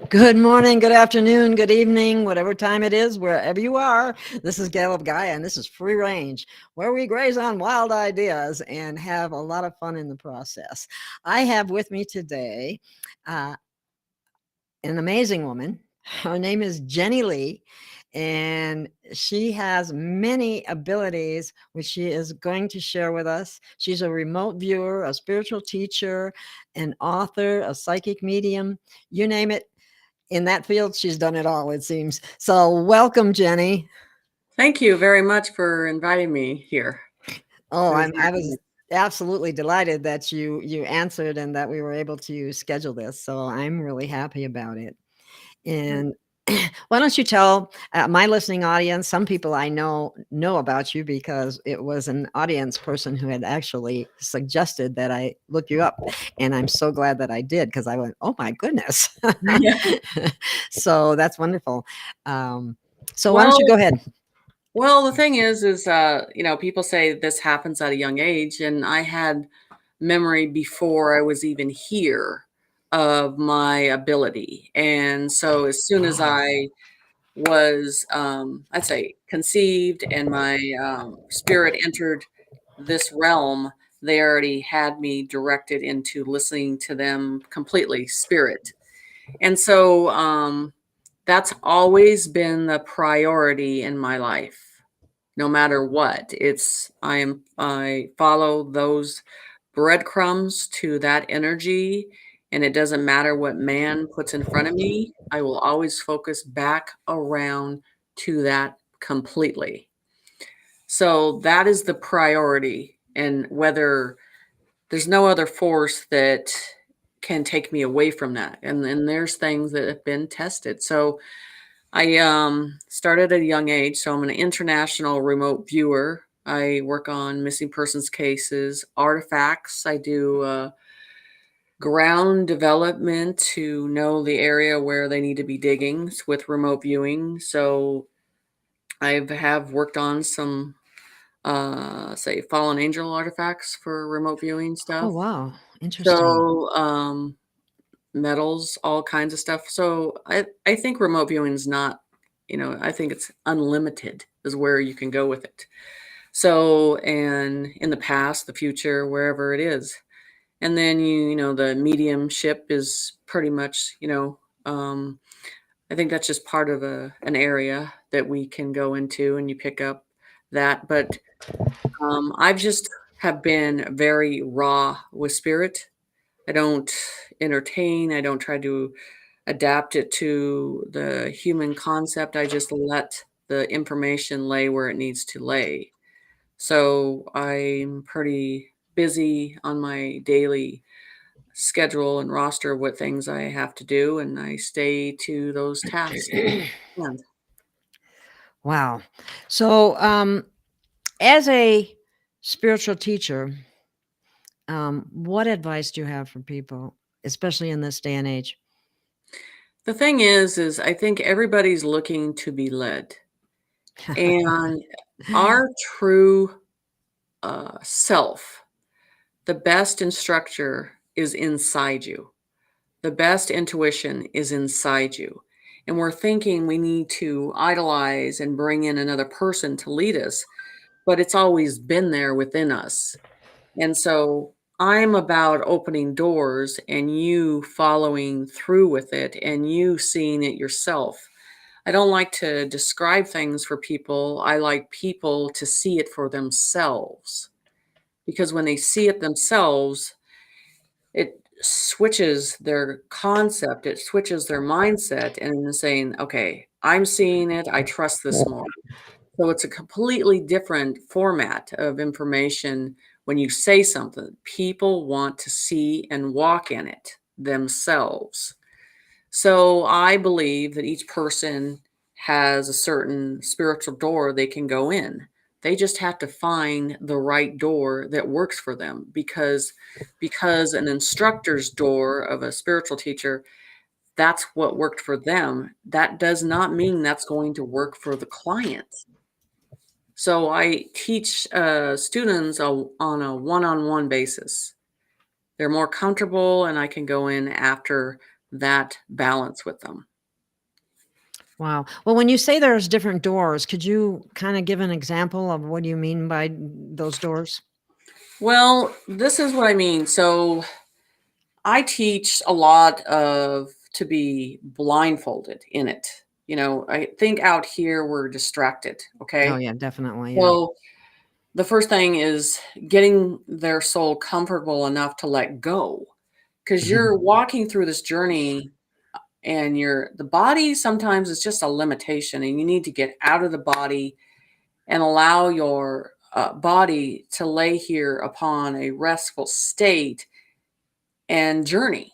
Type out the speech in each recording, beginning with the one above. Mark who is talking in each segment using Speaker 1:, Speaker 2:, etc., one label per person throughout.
Speaker 1: Good morning, good afternoon, good evening, whatever time it is, wherever you are. This is Gail of Gaia, and this is Free Range, where we graze on wild ideas and have a lot of fun in the process. I have with me today uh, an amazing woman. Her name is Jenny Lee, and she has many abilities which she is going to share with us. She's a remote viewer, a spiritual teacher, an author, a psychic medium, you name it. In that field, she's done it all, it seems. So welcome, Jenny.
Speaker 2: Thank you very much for inviting me here.
Speaker 1: Oh,
Speaker 2: It was
Speaker 1: I
Speaker 2: very
Speaker 1: was absolutely delighted that you answered and that we were able to schedule this. So I'm really happy about it.
Speaker 2: nice.
Speaker 1: And why don't you tell my listening audience? Some people I know about you because it was an audience person who had actually suggested that I look you up, and I'm so glad that I did because I went, "Oh my goodness!"
Speaker 2: Yeah.
Speaker 1: So that's wonderful. Um, so why don't you
Speaker 2: Well,
Speaker 1: go ahead?
Speaker 2: the thing is, people say this happens at a young age, and I had memory before I was even here of my ability. And so as soon as
Speaker 1: Wow.
Speaker 2: I was, I'd say, conceived and my spirit entered this realm, they already had me directed into listening to them completely, spirit. And so that's always been the priority in my life. No matter what, I follow those breadcrumbs to that energy, and it doesn't matter what man puts in front of me. I will always focus back around to that completely. So that is the priority, and whether there's no other force that can take me away from that. And then there's things that have been tested. So I started at a young age. So I'm an international remote viewer. I work on missing persons cases, artifacts. I do ground development to know the area where they need to be digging with remote viewing. So I have worked on some, say, fallen angel artifacts for remote viewing
Speaker 1: Oh,
Speaker 2: stuff.
Speaker 1: wow. Interesting.
Speaker 2: So metals, all kinds of stuff. So I think remote viewing is not, I think it's unlimited is where you can go with it. So, and in the past, the future, wherever it is. And then the mediumship is pretty much, I think that's just part of an area that we can go into and you pick up that. But I've just have been very raw with spirit. I don't entertain. I don't try to adapt it to the human concept. I just let the information lay where it needs to lay. So I'm pretty busy on my daily schedule and roster of what things I have to do, and I stay to those tasks. And
Speaker 1: Wow. So, as a spiritual teacher, what advice do you have for people, especially in this day and age?
Speaker 2: the thing is I think everybody's looking to be led, and our true self, the best instructor is inside you. The best intuition is inside you. And we're thinking we need to idolize and bring in another person to lead us, but it's always been there within us. And so I'm about opening doors and you following through with it and you seeing it yourself. I don't like to describe things for people. I like people to see it for themselves because when they see it themselves, it switches their concept, it switches their mindset, and they're saying, okay, I'm seeing it, I trust this more. So it's a completely different format of information when you say something. People want to see and walk in it themselves. So I believe that each person has a certain spiritual door they can go in. They just have to find the right door that works for them because an instructor's door of a spiritual teacher, that's what worked for them. That does not mean that's going to work for the client. So I teach students on a one-on-one basis. They're more comfortable, and I can go in after that balance with them.
Speaker 1: Wow. Well, when you say there's different doors, could you kind of give an example of what do you mean by those doors?
Speaker 2: Well, this is what I mean. So I teach a lot of to be blindfolded in it. I think out here we're distracted.
Speaker 1: Oh,
Speaker 2: Okay.
Speaker 1: yeah, definitely. Yeah.
Speaker 2: So the first thing is getting their soul comfortable enough to let go, because you're walking through this journey, and the body sometimes is just a limitation, and you need to get out of the body and allow your body to lay here upon a restful state and journey.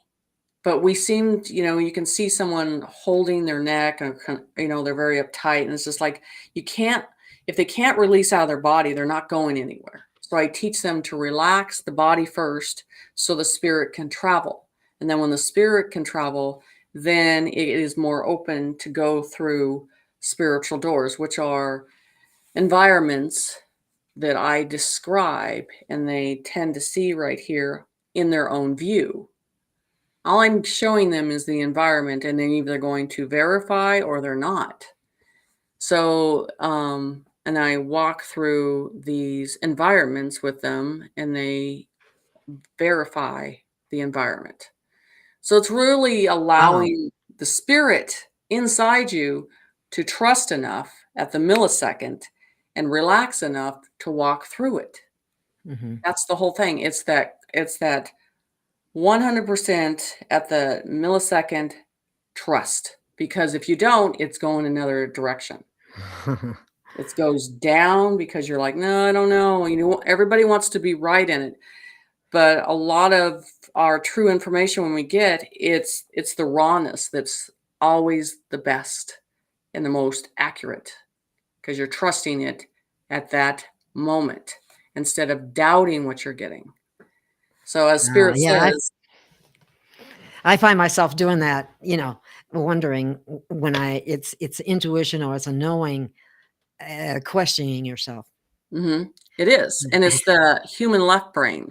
Speaker 2: But we seem, you can see someone holding their neck, and they're very uptight, and it's just like, if they can't release out of their body, they're not going anywhere. So I teach them to relax the body first so the spirit can travel. And then when the spirit can travel, then it is more open to go through spiritual doors, which are environments that I describe, and they tend to see right here in their own view. All I'm showing them is the environment, and they're either going to verify or they're not. So, and I walk through these environments with them, and they verify the environment. So it's really
Speaker 1: Wow.
Speaker 2: allowing the spirit inside you to trust enough at the millisecond and relax enough to walk through it.
Speaker 1: Hmm.
Speaker 2: That's the whole thing. It's that 100% at the millisecond trust, because if you don't, it's going another direction. It goes down because you're like, no, I don't know. Everybody wants to be right in it, but a lot of our true information, when we get it's the rawness that's always the best and the most accurate, because you're trusting it at that moment instead of doubting what you're getting. So as Spirit
Speaker 1: Yeah,
Speaker 2: says,
Speaker 1: I find myself doing that, wondering when it's intuition or it's a knowing, questioning yourself.
Speaker 2: it is, and it's the human left brain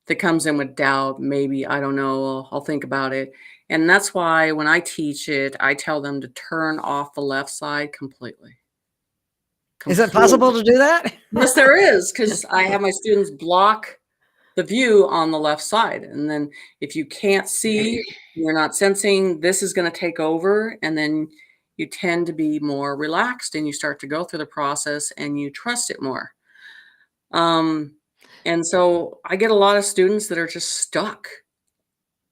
Speaker 2: that comes in with doubt. Maybe, I don't know, I'll think about it. And that's why when I teach it, I tell them to turn off the left side completely.
Speaker 1: Is it possible
Speaker 2: Completely.
Speaker 1: to do that?
Speaker 2: Yes, there is, because I have my students block the view on the left side. And then if you can't see, you're not sensing, this is going to take over. And then you tend to be more relaxed, and you start to go through the process and you trust it more. And so I get a lot of students that are just stuck.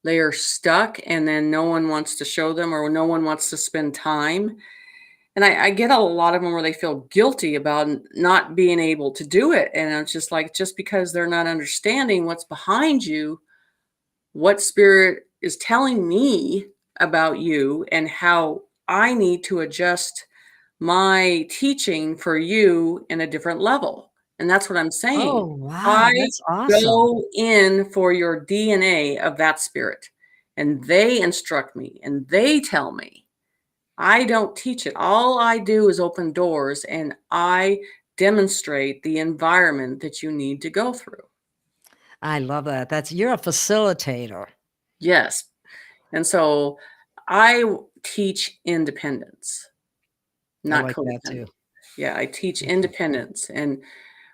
Speaker 2: They are stuck, and then no one wants to show them, or no one wants to spend time. And I get a lot of them where they feel guilty about not being able to do it. And it's just like, just because they're not understanding what's behind you, what spirit is telling me about you, and how I need to adjust my teaching for you in a different level. And that's what I'm
Speaker 1: Oh,
Speaker 2: saying. I
Speaker 1: wow, that's awesome.
Speaker 2: go in for your DNA of that spirit, and they instruct me and they tell me. I don't teach it. All I do is open doors, and I demonstrate the environment that you need to go through.
Speaker 1: I love that. You're a facilitator.
Speaker 2: Yes. And so I teach independence,
Speaker 1: I
Speaker 2: not
Speaker 1: like that
Speaker 2: codependent.
Speaker 1: too.
Speaker 2: Yeah, I teach independence. And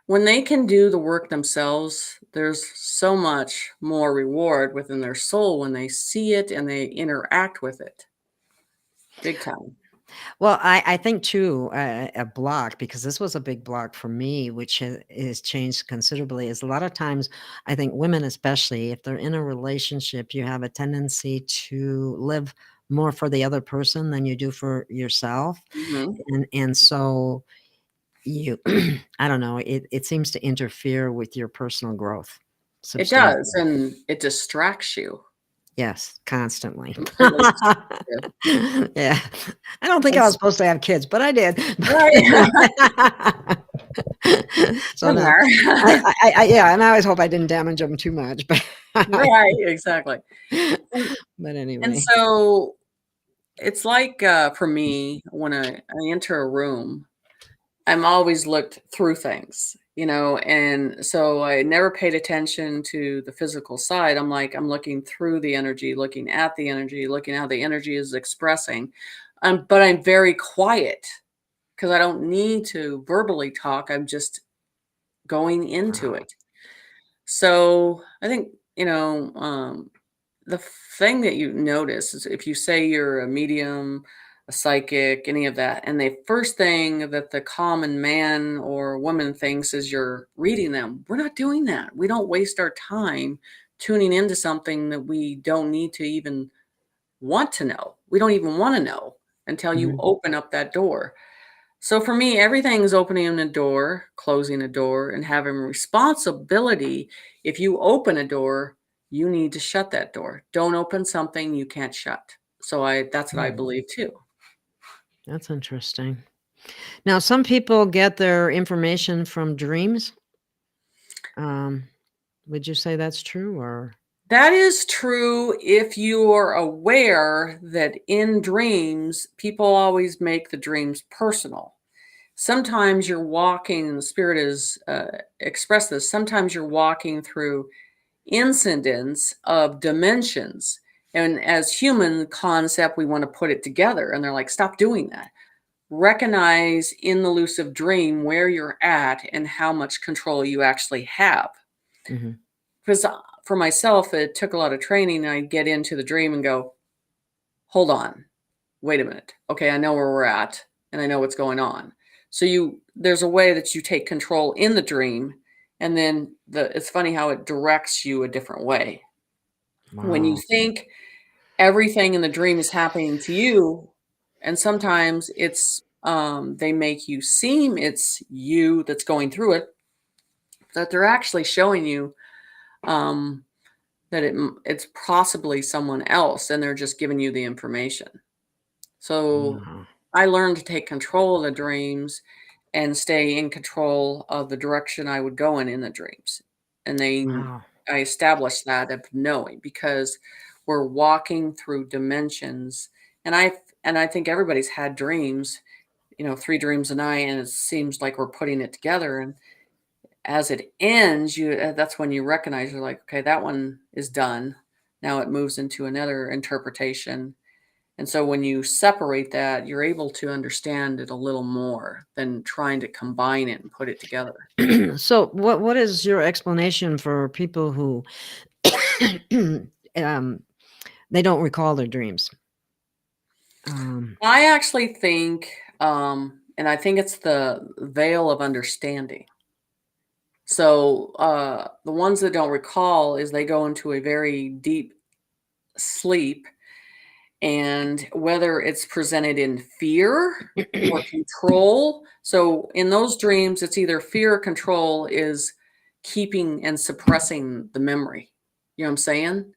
Speaker 2: when they can do the work themselves, there's so much more reward within their soul when they see it and they interact with it. Big time.
Speaker 1: Well, I think too, a block, because this was a big block for me, which has changed considerably, is a lot of times, I think women, especially if they're in a relationship, you have a tendency to live more for the other person than you do for yourself.
Speaker 2: Hmm.
Speaker 1: And so you, I don't know, it seems to interfere with your personal growth
Speaker 2: It does,
Speaker 1: substantially.
Speaker 2: and it distracts you.
Speaker 1: Yes, constantly.
Speaker 2: Completely distracts you.
Speaker 1: Yeah. I don't think I was
Speaker 2: It's
Speaker 1: supposed to have kids, but I did.
Speaker 2: right.
Speaker 1: So
Speaker 2: Been
Speaker 1: now
Speaker 2: there.
Speaker 1: yeah, and I always hope I didn't damage them too much, but
Speaker 2: Right, exactly. And
Speaker 1: but
Speaker 2: and
Speaker 1: anyway.
Speaker 2: so it's like, for me, when I enter a room, I'm always looked through things. And so I never paid attention to the physical side. I'm like, I'm looking through the energy, looking at the energy, looking how the energy is expressing. But I'm very quiet because I don't need to verbally talk. I'm just going into
Speaker 1: Wow.
Speaker 2: it. So I think, the thing that you notice is if you say you're a medium, a psychic, any of that, and the first thing that the common man or woman thinks is you're reading them, we're not doing that. We don't waste our time tuning into something that we don't need to even want to know. We don't even want to know until you
Speaker 1: Mhm.
Speaker 2: open up that door. So for me, everything's opening a door, closing a door, and having responsibility. If you open a door, you need to shut that door. Don't open something you can't shut. So that's what I
Speaker 1: Mm.
Speaker 2: believe too.
Speaker 1: That's interesting. Now, some people get their information from dreams. Um, would you say that's true or?
Speaker 2: That is true if you are aware that in dreams, people always make the dreams personal. Sometimes you're walking, and the spirit is express this. Sometimes you're walking through incidents of dimensions. And as human concept, we want to put it together. And they're like, stop doing that. Recognize in the lucid dream where you're at and how much control you actually have.
Speaker 1: Mhm.
Speaker 2: Because for myself, it took a lot of training. I get into the dream and go, hold on, wait a minute. Okay, I know where we're at and I know what's going on. So there's a way that you take control in the dream, and then it's funny how it directs you a different way. When you
Speaker 1: Wow.
Speaker 2: think everything in the dream is happening to you, and sometimes they make you seem it's you that's going through it, that they're actually showing you um, that it's possibly someone else, and they're just giving you the information. So
Speaker 1: Wow.
Speaker 2: I learned to take control of the dreams and stay in control of the direction I would go in the dreams. And
Speaker 1: Wow.
Speaker 2: I established that of knowing, because we're walking through dimensions. And I think everybody's had dreams, 3 dreams a night, and it seems like we're putting it together. And as it ends, that's when you recognize, you're like, okay, that one is done. Now it moves into another interpretation. And so when you separate that, you're able to understand it a little more than trying to combine it and put it together.
Speaker 1: So, what is your explanation for people who um, they don't recall their dreams? Um,
Speaker 2: I actually think, and I think it's the veil of understanding. So the ones that don't recall is they go into a very deep sleep, and whether it's presented in fear or control. So in those dreams, it's either fear or control is keeping and suppressing the memory. You know what I'm saying?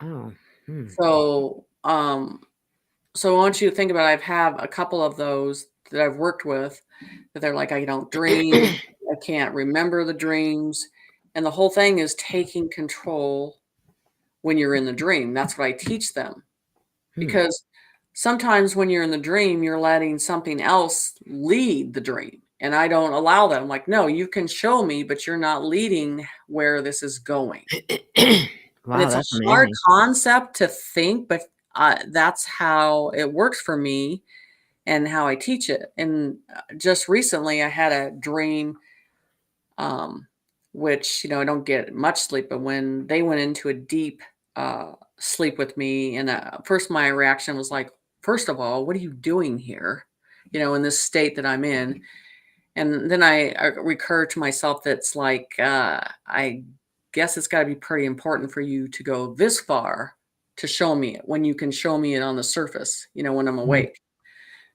Speaker 1: oh, hmm.
Speaker 2: So, so I want you to think about, I've had a couple of those that I've worked with that they're like, I don't dream, I can't remember the dreams. And the whole thing is taking control when you're in the dream. That's what I teach them.
Speaker 1: Hmm.
Speaker 2: Because sometimes when you're in the dream, you're letting something else lead the dream. And I don't allow that. I'm like, no, you can show me, but you're not leading where this is going. And
Speaker 1: Wow,
Speaker 2: it's a
Speaker 1: that's
Speaker 2: hard
Speaker 1: amazing.
Speaker 2: concept to think, but that's how it works for me and how I teach it. And just recently, I had a dream, um, which, I don't get much sleep, but when they went into a deep sleep with me, and first my reaction was like, first of all, what are you doing here? In this state that I'm in. And then I recur to myself that's like, I guess it's got to be pretty important for you to go this far to show me it when you can show me it on the surface, when I'm
Speaker 1: Mhm.
Speaker 2: awake.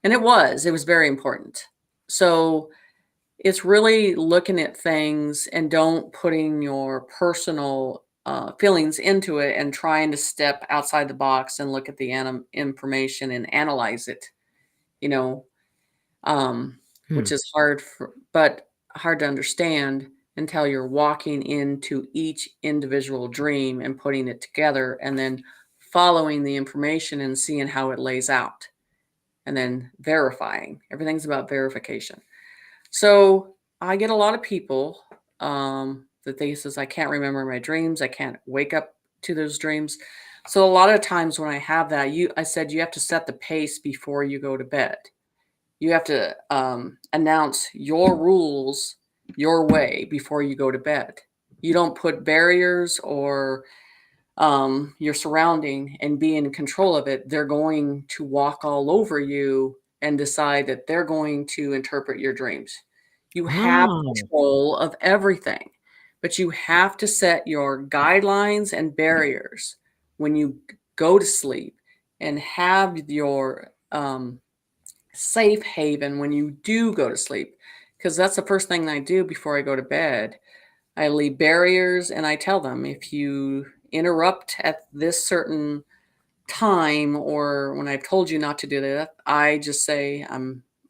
Speaker 2: And it was very important. So it's really looking at things and don't putting your personal feelings into it and trying to step outside the box and look at the information and analyze it, you know, um,
Speaker 1: Hmm.
Speaker 2: which is but hard to understand until you're walking into each individual dream and putting it together, and then following the information and seeing how it lays out, and then verifying. Everything's about verification. So I get a lot of people that they says I can't remember my dreams. I can't wake up to those dreams. So a lot of times when I have that, I said you have to set the pace before you go to bed. You have to announce your rules your way before you go to bed. You don't put barriers or your surrounding and be in control of it. They're going to walk all over you and decide that they're going to interpret your dreams. You have
Speaker 1: Oh,
Speaker 2: control of everything, but you have to set your guidelines and barriers when you go to sleep and have your safe haven when you do go to sleep. Because that's the first thing I do before I go to bed. I leave barriers and I tell them if you interrupt at this certain time or when I've told you not to do that, I just say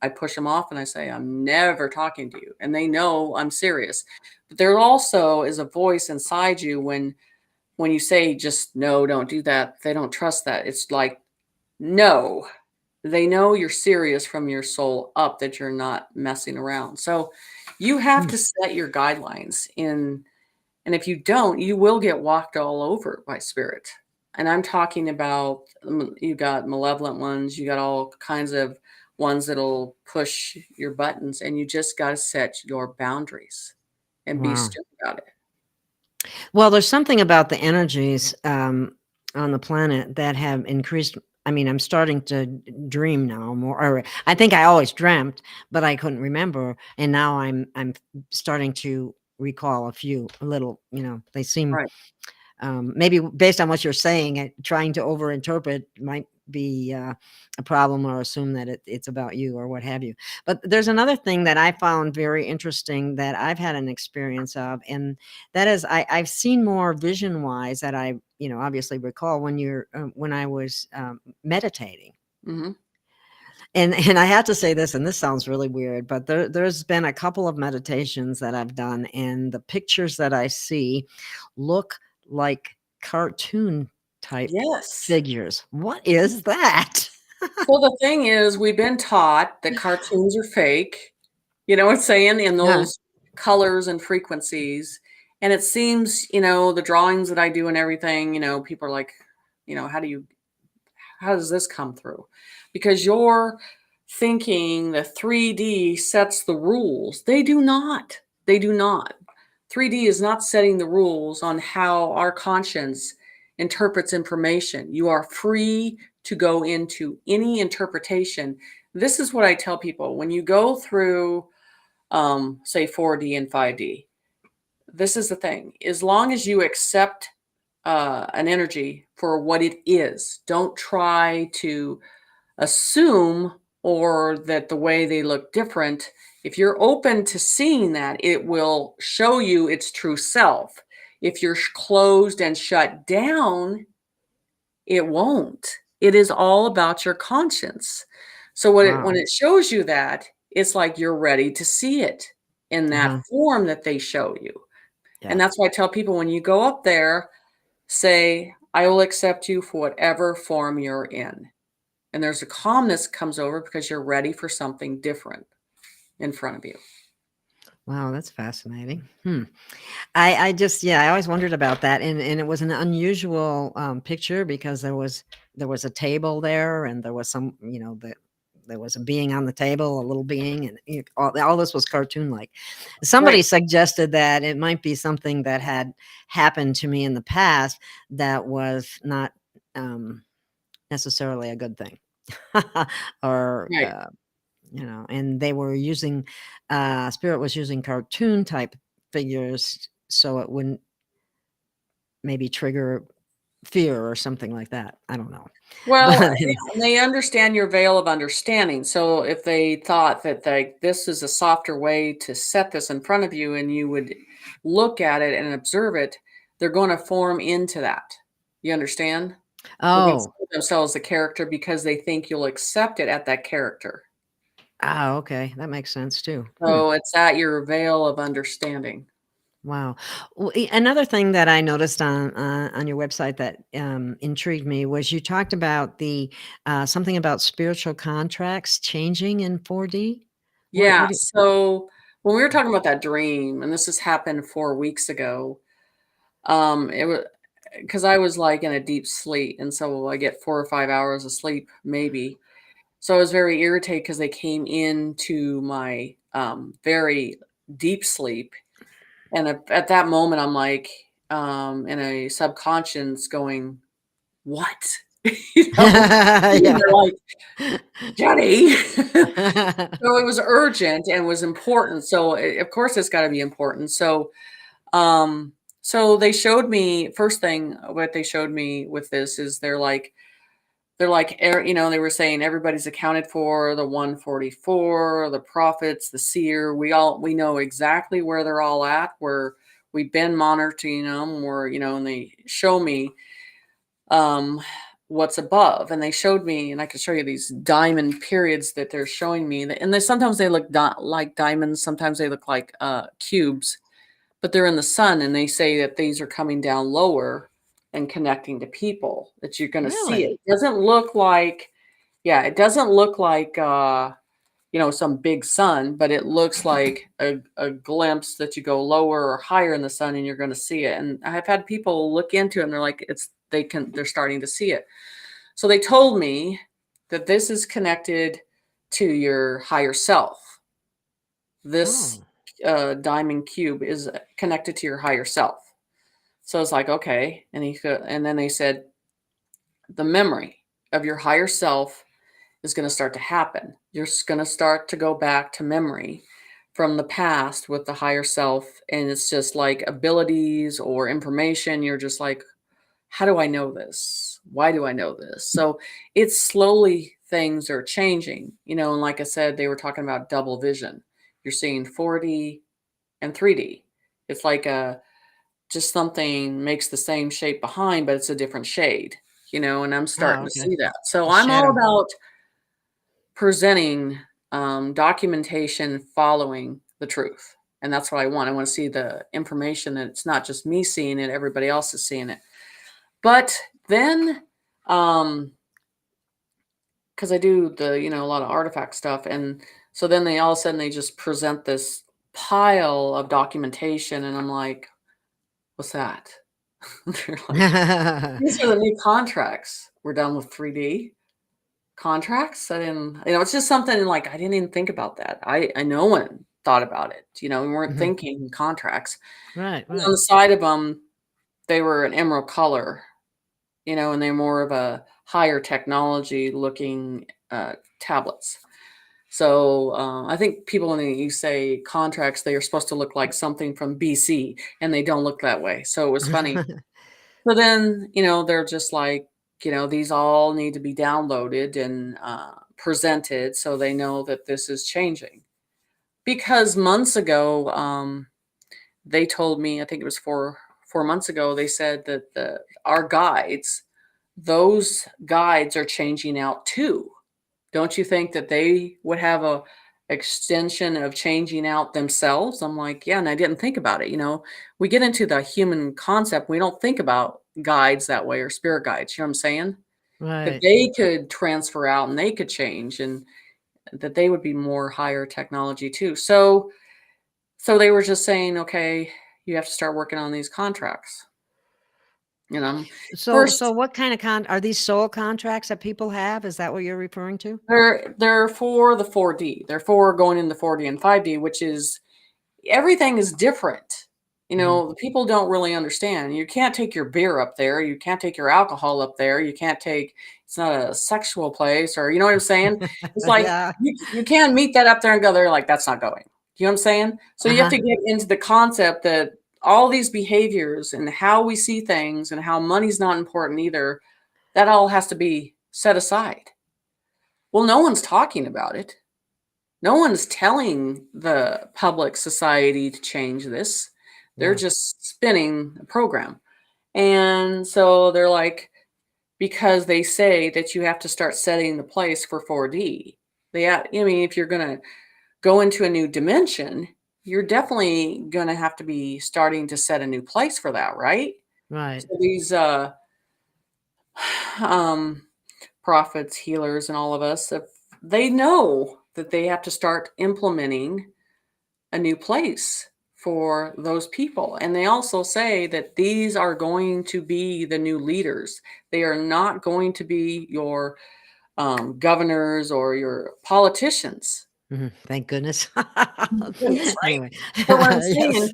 Speaker 2: I push them off and I say I'm never talking to you. And they know I'm serious. But there also is a voice inside you when you say just no, don't do that. They don't trust that. It's like no. They know you're serious from your soul up, that you're not messing around. So you have
Speaker 1: hmm,
Speaker 2: to set your guidelines in, and if you don't, you will get walked all over by spirit. And I'm talking about you got malevolent ones, you got all kinds of ones that'll push your buttons, and you just got to set your boundaries and be
Speaker 1: wow.
Speaker 2: strict about it.
Speaker 1: Well, there's something about the energies on the planet that have increased. I mean, I'm starting to dream now more. Or I think I always dreamt, but I couldn't remember, and now I'm starting to recall a few, a little. They seem
Speaker 2: Right.
Speaker 1: maybe based on what you're saying, trying to overinterpret might be a problem or assume that it's about you or what have you. But there's another thing that I found very interesting that I've had an experience of, and that is I've seen more vision wise that I obviously recall when I was meditating.
Speaker 2: Hmm.
Speaker 1: And I have to say this, and this sounds really weird, but there's been a couple of meditations that I've done, and the pictures that I see look like cartoon type
Speaker 2: Yes.
Speaker 1: figures. What is that?
Speaker 2: So the thing is, we've been taught that cartoons are fake. You know what I'm saying? In
Speaker 1: Yeah.
Speaker 2: those colors and frequencies. And it seems, the drawings that I do and everything, people are like, how does this come through? Because you're thinking the 3D sets the rules. They do not. They do not. 3D is not setting the rules on how our conscience interprets information. You are free to go into any interpretation. This is what I tell people when you go through, say, 4D and 5D. This is the thing. As long as you accept an energy for what it is, don't try to assume or that the way they look different. If you're open to seeing that, it will show you its true self. If you're closed and shut down, it won't. It is all about your conscience. So when
Speaker 1: Wow.
Speaker 2: it shows you that, it's like you're ready to see it in that
Speaker 1: Uh-huh.
Speaker 2: form that they show you. And
Speaker 1: Yeah.
Speaker 2: that's why I tell people when you go up there, say, I will accept you for whatever form you're in. And there's a calmness comes over because you're ready for something different in front of you.
Speaker 1: Wow, that's fascinating. I just yeah, I always wondered about that, and it was an unusual picture because there was a table there, and there was there was a being on the table, a little being, and all this was cartoon like.
Speaker 2: Right.
Speaker 1: Somebody suggested that it might be something that had happened to me in the past that was not necessarily a good thing, or
Speaker 2: Right.
Speaker 1: and they were using spirit was using cartoon type figures so it wouldn't maybe trigger fear or something like that. I don't know.
Speaker 2: Well,
Speaker 1: But
Speaker 2: yeah, and they understand your veil of understanding. So if they thought that this is a softer way to set this in front of you and you would look at it and observe it, they're going to form into that. You understand? They're going to
Speaker 1: oh,
Speaker 2: see themselves the character because they think you'll accept it at that character.
Speaker 1: okay, that makes sense too.
Speaker 2: So it's at your veil of understanding.
Speaker 1: Wow. Well, another thing that I noticed on your website that intrigued me was you talked about the something about spiritual contracts changing in 4D. What
Speaker 2: Yeah.
Speaker 1: what do you,
Speaker 2: So when we were talking about that dream, and this has happened 4 weeks ago, it was because I was like in a deep sleep, and so I get 4 or 5 hours of sleep, maybe. So I was very irritated because they came into my very deep sleep, and at that moment, I'm like in a subconscious going, "What?" you know, and
Speaker 1: Yeah.
Speaker 2: they're like, "Jenny." So it was urgent and was important. So of course it's got to be important. Um, so they showed me first thing what they showed me with this is they were saying everybody's accounted for, the 144, the prophets, the seer. We know exactly where they're all at. Where we've been monitoring them. And they show me um, what's above. And they showed me, and I could show you these diamond periods that they're showing me. And sometimes they look like diamonds, sometimes they look like cubes, but they're in the sun. And they say that these are coming down lower and connecting to people, that you're going to see it.
Speaker 1: Really?
Speaker 2: It doesn't look like, yeah, it doesn't look like, some big sun, but it looks like a glimpse that you go lower or higher in the sun and you're going to see it. And I've had people look into it and they're like, they're starting to see it. So they told me that this is connected to your higher self. This
Speaker 1: Oh.
Speaker 2: diamond cube is connected to your higher self. So it's like, okay. And then they said, the memory of your higher self is going to start to happen. You're going to start to go back to memory from the past with the higher self. And it's just like abilities or information. You're just like, how do I know this? Why do I know this? So it's slowly things are changing, and like I said, they were talking about double vision. You're seeing 4D and 3D. It's like just something makes the same shape behind, but it's a different shade, and I'm
Speaker 1: Oh,
Speaker 2: starting to
Speaker 1: okay.
Speaker 2: see that. So
Speaker 1: A
Speaker 2: I'm all
Speaker 1: shadow.
Speaker 2: about presenting documentation following the truth. And that's what I want. I want to see the information that it's not just me seeing it, everybody else is seeing it. But then, because I do a lot of artifact stuff. And so then they all of a sudden they just present this pile of documentation. And I'm like, what's that? They're like, these are the new contracts. We're done with 3D contracts. I didn't, it's just something like I didn't even think about that. I no one thought about it. We weren't
Speaker 1: Mhm.
Speaker 2: thinking contracts.
Speaker 1: Right,
Speaker 2: And on
Speaker 1: right.
Speaker 2: the side of them, they were an emerald color, and they're more of a higher technology looking tablets. So I think people, when you say contracts, they are supposed to look like something from BC, and they don't look that way. So it was funny. So then, they're just like, these all need to be downloaded and presented so they know that this is changing. Because months ago, they told me, I think it was 4 months ago, they said that our guides, those guides are changing out too. Don't you think that they would have a extension of changing out themselves? I'm like, yeah, and I didn't think about it. We get into the human concept, we don't think about guides that way, or spirit guides. You know what I'm saying? That
Speaker 1: Right.
Speaker 2: they could transfer out and they could change, and that they would be more higher technology too. So they were just saying, okay, you have to start working on these contracts. You know,
Speaker 1: So
Speaker 2: first
Speaker 1: what kind of are these soul contracts that people have? Is that what you're referring to?
Speaker 2: they're for the 4D. They're for going into 4D and 5D, which is everything is different.
Speaker 1: Mhm.
Speaker 2: People don't really understand. You can't take your beer up there. You can't take your alcohol up there. You can't take, it's not a sexual place, or you know what I'm saying? It's like
Speaker 1: Yeah.
Speaker 2: you can't meet that up there and go there like that's not going. You know what I'm saying? So you have
Speaker 1: Uh-huh.
Speaker 2: to get into the concept that all these behaviors and how we see things and how money's not important either, that all has to be set aside. Well, no one's talking about it. No one's telling the public society to change this. They're
Speaker 1: Yeah.
Speaker 2: just spinning a program. And so they're like, because they say that you have to start setting the place for 4D. If you're going to go into a new dimension, you're definitely going to have to be starting to set a new place for that, right?
Speaker 1: Right.
Speaker 2: So these um, prophets, healers, and all of us, if they know that they have to start implementing a new place for those people. And they also say that these are going to be the new leaders. They are not going to be your governors or your politicians.
Speaker 1: Thank goodness.
Speaker 2: Goodness, right?
Speaker 1: Anyway,
Speaker 2: But what I'm
Speaker 1: yes.
Speaker 2: saying,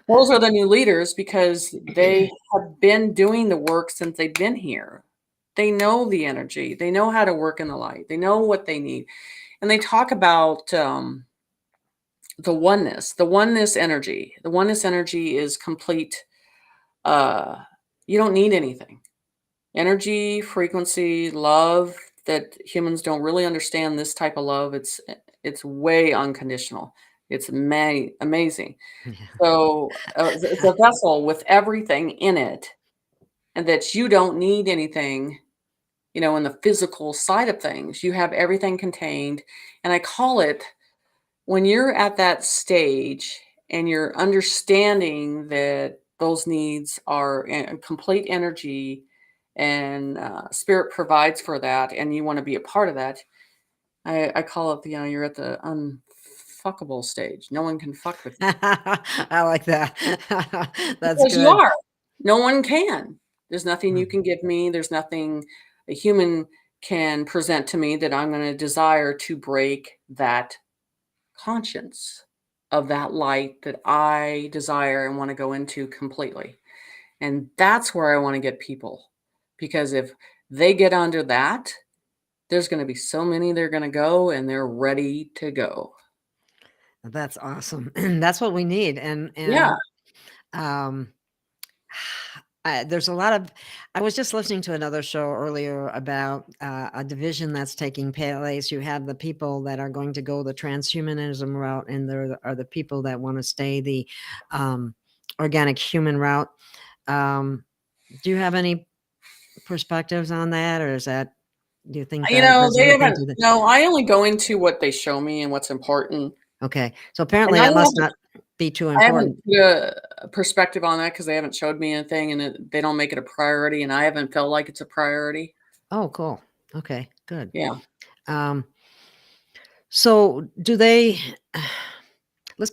Speaker 2: those are the new leaders because they have been doing the work since they've been here. They know the energy. They know how to work in the light. They know what they need. And they talk about the oneness energy. The oneness energy is complete. Uh, you don't need anything. Energy, frequency, love that humans don't really understand this type of love. It's way unconditional. It's amazing. So it's a vessel with everything in it, and that you don't need anything, in the physical side of things. You have everything contained. And I call it, when you're at that stage and you're understanding that those needs are complete energy and spirit provides for that, and you want to be a part of that, I call it, you're at the unfuckable stage. No one can fuck with you.
Speaker 1: I like that. That's
Speaker 2: Because you
Speaker 1: good.
Speaker 2: are. No one can. There's nothing you
Speaker 1: Mm.
Speaker 2: can give me. There's nothing a human can present to me that I'm going to desire to break that conscience of that light that I desire and want to go into completely. And that's where I want to get people. Because if they get under that, there's going to be so many they're going to go and they're ready to go.
Speaker 1: That's awesome. That's what we need.
Speaker 2: Yeah.
Speaker 1: Um, there's a lot of. I was just listening to another show earlier about a division that's taking place. You have the people that are going to go the transhumanism route, and there are the people that want to stay the um, organic human route. Um, do you have any perspectives on that, or is that? Do you think that there's
Speaker 2: They
Speaker 1: anything
Speaker 2: haven't,
Speaker 1: to that?
Speaker 2: no, I only go into what they show me and what's important.
Speaker 1: Okay, so
Speaker 2: And
Speaker 1: apparently
Speaker 2: I
Speaker 1: that must
Speaker 2: haven't
Speaker 1: not be too
Speaker 2: I haven't
Speaker 1: important.
Speaker 2: put a perspective on that because they haven't showed me anything, and they don't make it a priority, and I haven't felt like it's a priority.
Speaker 1: Oh, cool. Okay, good.
Speaker 2: Yeah.
Speaker 1: Um, so do they?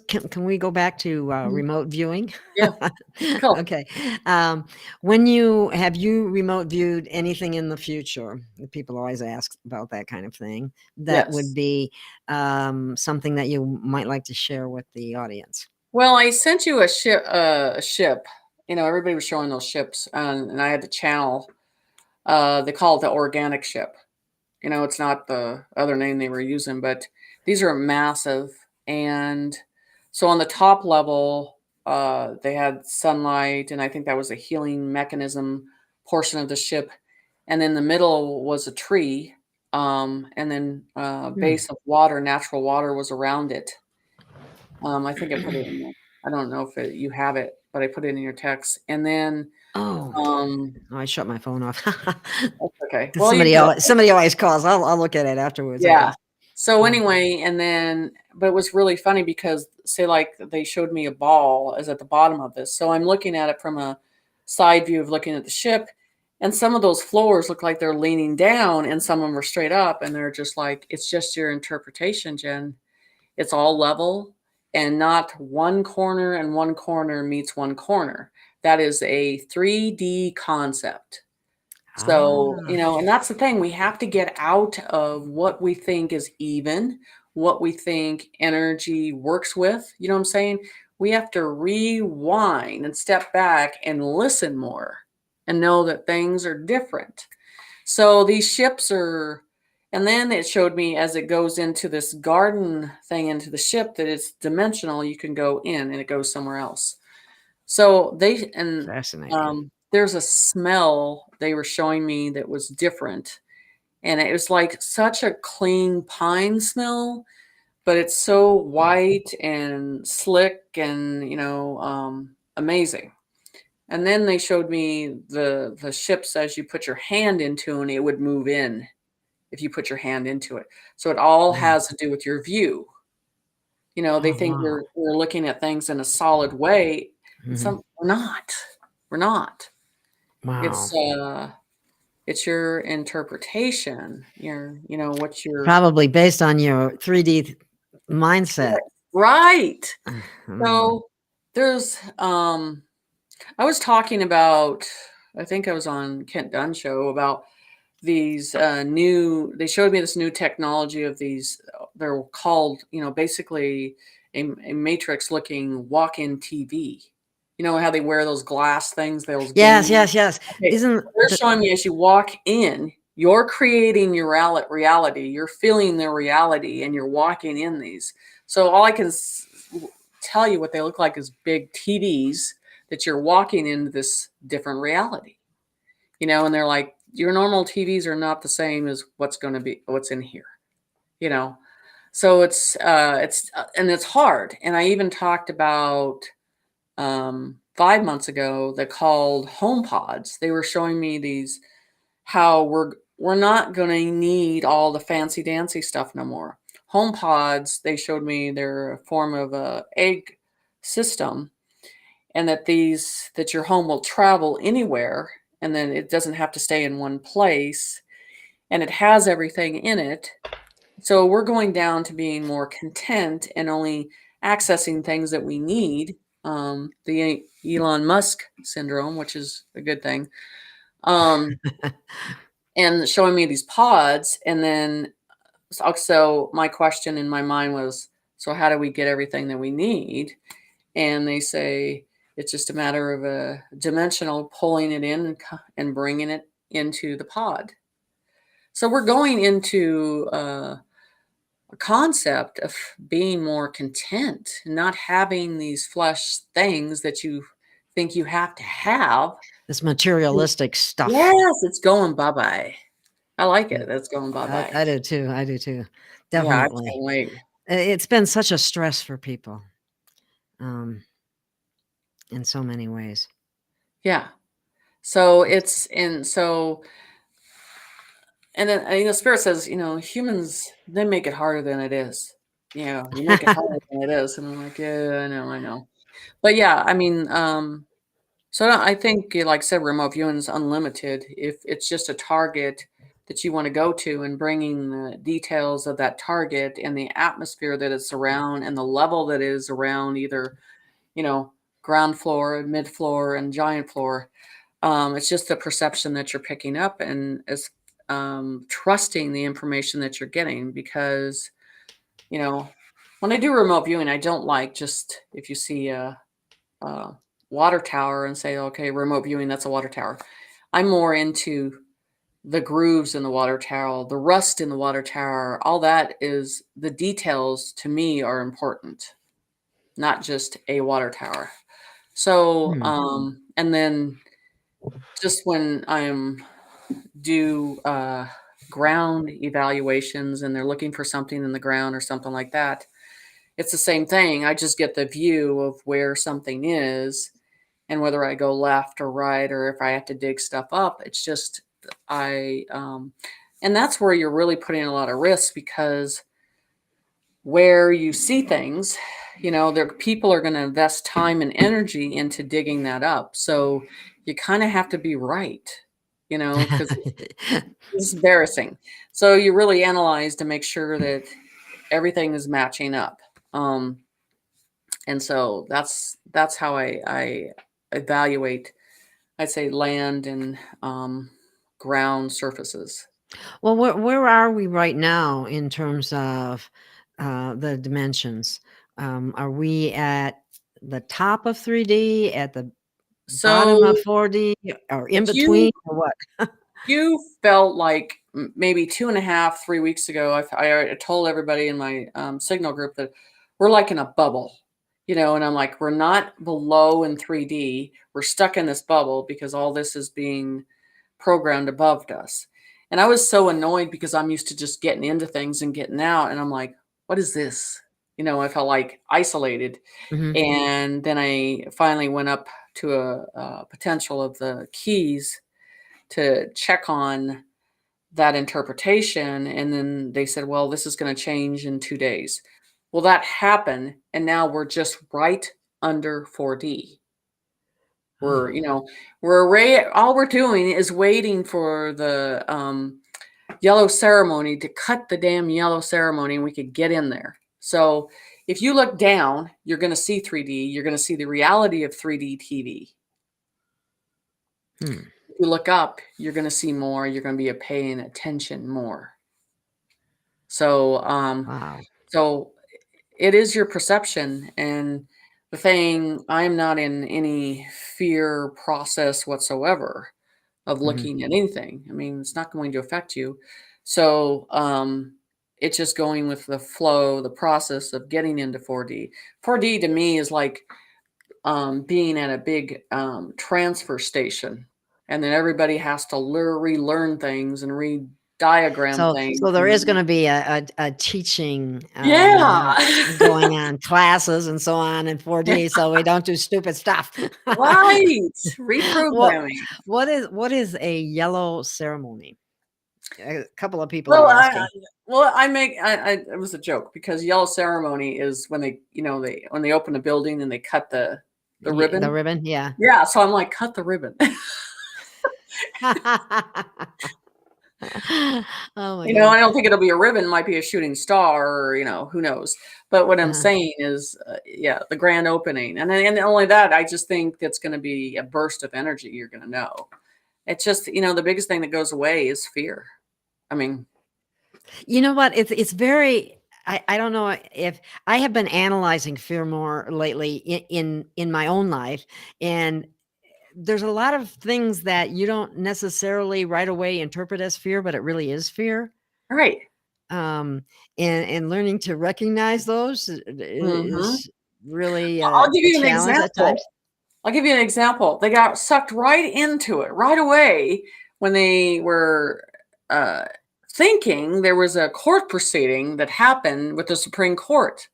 Speaker 1: Can we go back to
Speaker 2: Mhm.
Speaker 1: remote viewing?
Speaker 2: Yeah. Cool.
Speaker 1: Okay. Um, when you remote viewed anything in the future? People always ask about that kind of thing. That would
Speaker 2: Yes.
Speaker 1: be something that you might like to share with the audience.
Speaker 2: Well, I sent you a ship. A ship. Everybody was showing those ships, and I had the channel. They call it the organic ship. It's not the other name they were using, but these are massive. And so on the top level, they had sunlight, and I think that was a healing mechanism portion of the ship. And in the middle was a tree, and then
Speaker 1: Hmm.
Speaker 2: base of water, natural water was around it. I think I put it in there. I don't know if you have it, but I put it in your text. And then,
Speaker 1: Oh,
Speaker 2: um,
Speaker 1: I shut my phone off.
Speaker 2: that's okay.
Speaker 1: 'Cause
Speaker 2: Well, you could.
Speaker 1: somebody always calls. I'll look at it afterwards, I
Speaker 2: Yeah.
Speaker 1: guess.
Speaker 2: So
Speaker 1: Mm.
Speaker 2: anyway, and then, but it was really funny because, say, like they showed me a ball is at the bottom of this. So I'm looking at it from a side view of looking at the ship, and some of those floors look like they're leaning down, and some of them are straight up, and they're just like, it's just your interpretation, Jen. It's all level, and not one corner and one corner meets one corner. That is a 3D concept. So,
Speaker 1: Ah,
Speaker 2: and that's the thing. We have to get out of what we think is even, what we think energy works with. You know what I'm saying? We have to rewind and step back and listen more and know that things are different. So these ships are, and then it showed me as it goes into this garden thing into the ship that it's dimensional. You can go in and it goes somewhere else. So
Speaker 1: fascinating.
Speaker 2: there's a smell they were showing me that was different, and it was like such a clean pine smell, but it's so white and slick and amazing. And then they showed me the ships as you put your hand into, and it would move in if you put your hand into it. So it all
Speaker 1: Mm.
Speaker 2: has to do with your view. They
Speaker 1: Oh,
Speaker 2: think
Speaker 1: wow.
Speaker 2: we're looking at things in a solid way, and
Speaker 1: Mhm.
Speaker 2: we're not. We're not.
Speaker 1: Wow.
Speaker 2: It's it's your interpretation. What's your
Speaker 1: Probably based on your 3D mindset.
Speaker 2: Right.
Speaker 1: Mm.
Speaker 2: So there's I was talking about, I think I was on Kent Dunn show about these new, they showed me this new technology of these, they're called, basically a matrix looking walk-in TV. You know how they wear those glass things, those
Speaker 1: Yes,
Speaker 2: games?
Speaker 1: yes, yes.
Speaker 2: Okay,
Speaker 1: Isn't
Speaker 2: they're
Speaker 1: the
Speaker 2: showing me as you walk in, you're creating your reality, you're feeling their reality, and you're walking in these. So all I can tell you what they look like is big TVs that you're walking into this different reality. And they're like, your normal TVs are not the same as what's in here. You know, so and it's hard. And I even talked about 5 months ago, they called home pods. They were showing me these, how we're not going to need all the fancy dancy stuff no more. Home pods, they showed me, they're a form of a egg system, and that your home will travel anywhere, and then it doesn't have to stay in one place, and it has everything in it. So we're going down to being more content and only accessing things that we need. The Elon Musk syndrome, which is a good thing. And showing me these pods. And then so my question in my mind was, so how do we get everything that we need? And they say it's just a matter of a dimensional pulling it in and bringing it into the pod. So we're going into a concept of being more content, not having these flesh things that you think you have to have.
Speaker 1: this materialistic stuff?
Speaker 2: Yes, it's going bye bye. I like it. It's going bye bye.
Speaker 1: I do too. I do too.
Speaker 2: Yeah, I
Speaker 1: Definitely.
Speaker 2: can't wait.
Speaker 1: It's been such a stress for people, in so many ways.
Speaker 2: Yeah. So it's and so and then spirit says, humans, they make it harder than it is. You make it harder than it is. And I'm like, yeah, I know. But yeah, I mean, so I think, like I said, remote viewing is unlimited. If it's just a target that you want to go to, and bringing the details of that target and the atmosphere that it's around and the level that is around, either, you know, ground floor, mid floor, and giant floor. It's just the perception that you're picking up, and is trusting the information that you're getting. Because, you know, when I do remote viewing, I don't like just if you see a water tower and say, okay, remote viewing, that's a water tower. I'm more into the grooves in the water tower, the rust in the water tower. All that is, the details to me are important, not just a water tower. So,
Speaker 1: Hmm.
Speaker 2: and then just when I'm do ground evaluations and they're looking for something in the ground or something like that, it's the same thing. I just get the view of where something is, and whether I go left or right, or if I have to dig stuff up. It's just, and that's where you're really putting a lot of risk, because where you see things, there people are going to invest time and energy into digging that up. So you kind of have to be right, because it's embarrassing. So you really analyze to make sure that everything is matching up. And so that's how I evaluate, I'd say, land and ground surfaces.
Speaker 1: Well, where are we right now in terms of the dimensions? Are we at the top of 3D, at the bottom of
Speaker 2: So
Speaker 1: 4D, or in
Speaker 2: you
Speaker 1: between, or what?
Speaker 2: you felt like maybe 2.5, 3 weeks ago, I told everybody in my signal group that we're like in a bubble, and I'm like, we're not below in 3D. We're stuck in this bubble because all this is being programmed above us. And I was so annoyed because I'm used to just getting into things and getting out. And I'm like, what is this? I felt like isolated.
Speaker 1: Mhm.
Speaker 2: And then I finally went up to a potential of the keys to check on that interpretation. And then they said, well, this is going to change in 2 days. Well, that happened. And now we're just right under 4D.
Speaker 1: Oh.
Speaker 2: All we're doing is waiting for the yellow ceremony to cut the damn yellow ceremony, and we could get in there. So If you look down, you're going to see 3D. You're going to see the reality of 3D TV.
Speaker 1: Hmm.
Speaker 2: If you look up, you're going to see more. You're going to be paying attention more. So,
Speaker 1: Wow.
Speaker 2: so it is your perception. And the thing, I'm not in any fear process whatsoever of
Speaker 1: Hmm.
Speaker 2: looking at anything. I mean, it's not going to affect you. So, it's just going with the flow, the process of getting into 4D. 4D to me is like being at a big transfer station, and then everybody has to relearn things and re-diagram things.
Speaker 1: So there
Speaker 2: And
Speaker 1: is going to be a teaching,
Speaker 2: yeah,
Speaker 1: going on, classes and so on in
Speaker 2: yeah,
Speaker 1: 4D, so we don't do stupid stuff.
Speaker 2: right.
Speaker 1: what
Speaker 2: Reprogramming.
Speaker 1: what is a yellow ceremony? A couple of people
Speaker 2: Well,
Speaker 1: are
Speaker 2: I
Speaker 1: asking.
Speaker 2: well, I make it was a joke because yellow ceremony is when they when they open a building and they cut the
Speaker 1: The
Speaker 2: ribbon.
Speaker 1: ribbon, yeah.
Speaker 2: Yeah, so I'm like, cut the ribbon.
Speaker 1: Oh my
Speaker 2: You know,
Speaker 1: god.
Speaker 2: I don't think it'll be a ribbon, it might be a shooting star or, who knows. But what I'm
Speaker 1: Uh-huh.
Speaker 2: saying is, yeah, the grand opening. And only that, I just think that's going to be a burst of energy you're going to know. It's just, the biggest thing that goes away is fear. I mean,
Speaker 1: You know what? It's very. I don't know if I have been analyzing fear more lately in my own life, and there's a lot of things that you don't necessarily right away interpret as fear, but it really is fear.
Speaker 2: right.
Speaker 1: Um, and learning to recognize those
Speaker 2: Hmm.
Speaker 1: is really
Speaker 2: I'll give
Speaker 1: a
Speaker 2: you an
Speaker 1: challenge at times.
Speaker 2: example. I'll give you an example. They got sucked right into it right away when they were uh, thinking there was a court proceeding that happened with the Supreme Court.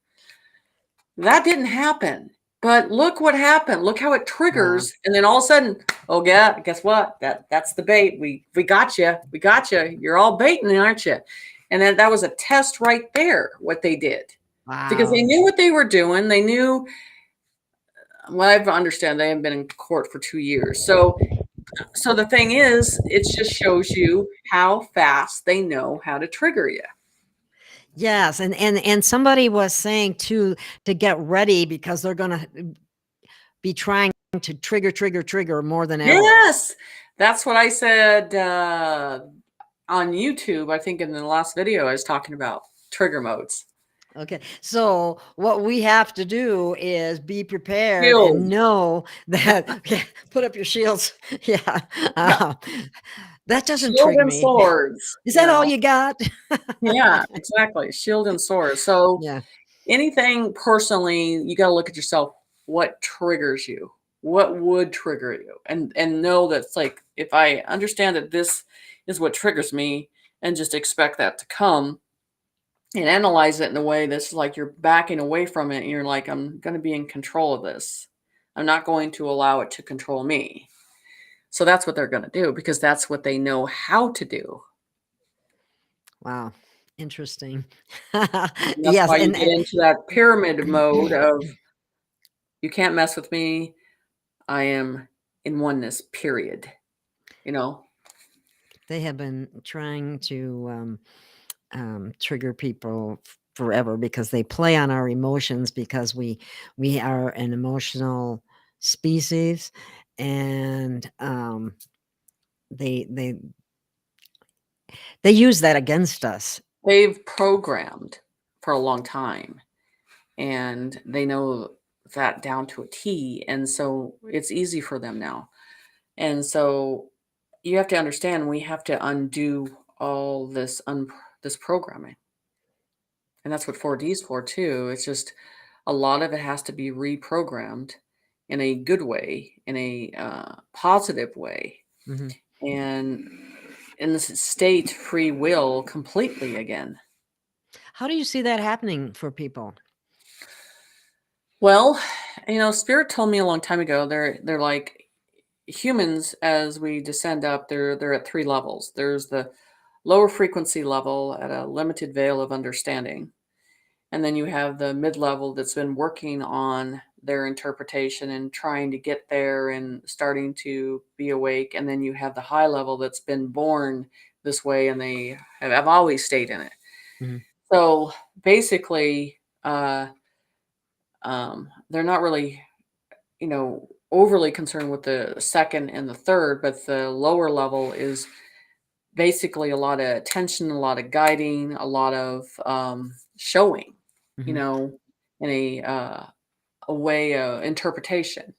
Speaker 2: That didn't happen. But look what happened. Look how it
Speaker 1: Wow.
Speaker 2: triggers, and then all of a sudden, oh yeah, guess what? That's the bait. We got you. We got you. You're all baiting, aren't you? And then that was a test right there. What they did, because they
Speaker 1: Wow.
Speaker 2: knew what they were doing. They knew. Well, I understand they haven't been in court for 2 years. So the thing is, it just shows you how fast they know how to trigger you.
Speaker 1: Yes, and somebody was saying too to get ready because they're gonna be trying to trigger more than ever.
Speaker 2: Yes, that's what I said on YouTube. I think in the last video I was talking about trigger modes.
Speaker 1: Okay, so what we have to do is be prepared and
Speaker 2: Shield.
Speaker 1: know that yeah, put up your shields. Yeah,
Speaker 2: Yeah,
Speaker 1: uh, that doesn't
Speaker 2: shield
Speaker 1: trigger
Speaker 2: and
Speaker 1: me.
Speaker 2: swords.
Speaker 1: Is that all you got?
Speaker 2: Yeah, exactly. Shield and swords. So
Speaker 1: Yeah.
Speaker 2: anything personally, you got to look at yourself. What triggers you? What would trigger you? And know that's like, if I understand that this is what triggers me, and just expect that to come, and analyze it in a way that's like you're backing away from it, and you're like, I'm going to be in control of this. I'm not going to allow it to control me. So that's what they're going to do, because that's what they know how to do.
Speaker 1: Wow. Interesting.
Speaker 2: And that's
Speaker 1: Yes,
Speaker 2: why you get into that pyramid mode of, you can't mess with me. I am in oneness, period. You know?
Speaker 1: they have been trying to trigger people forever because they play on our emotions because we are an emotional species, and they they they use that against us.
Speaker 2: They've programmed for a long time, and they know that down to a T. And so it's easy for them now. And so you have to understand, we have to undo all this programming. And that's what 4D is for too. It's just a lot of it has to be reprogrammed in a good way, in a positive way,
Speaker 1: Mhm.
Speaker 2: and in this state free will completely again.
Speaker 1: How do you see that happening for people?
Speaker 2: Well, Spirit told me a long time ago, they're like humans. As we descend up, they're at three levels. There's the lower frequency level at a limited veil of understanding. And then you have the mid level that's been working on their interpretation and trying to get there and starting to be awake. And then you have the high level that's been born this way, and have always stayed in it.
Speaker 1: Mhm.
Speaker 2: So basically, uh, they're not really, overly concerned with the second and the third, but the lower level is basically a lot of attention, a lot of guiding, a lot of showing, you
Speaker 1: Mhm.
Speaker 2: know, in a way of interpretation.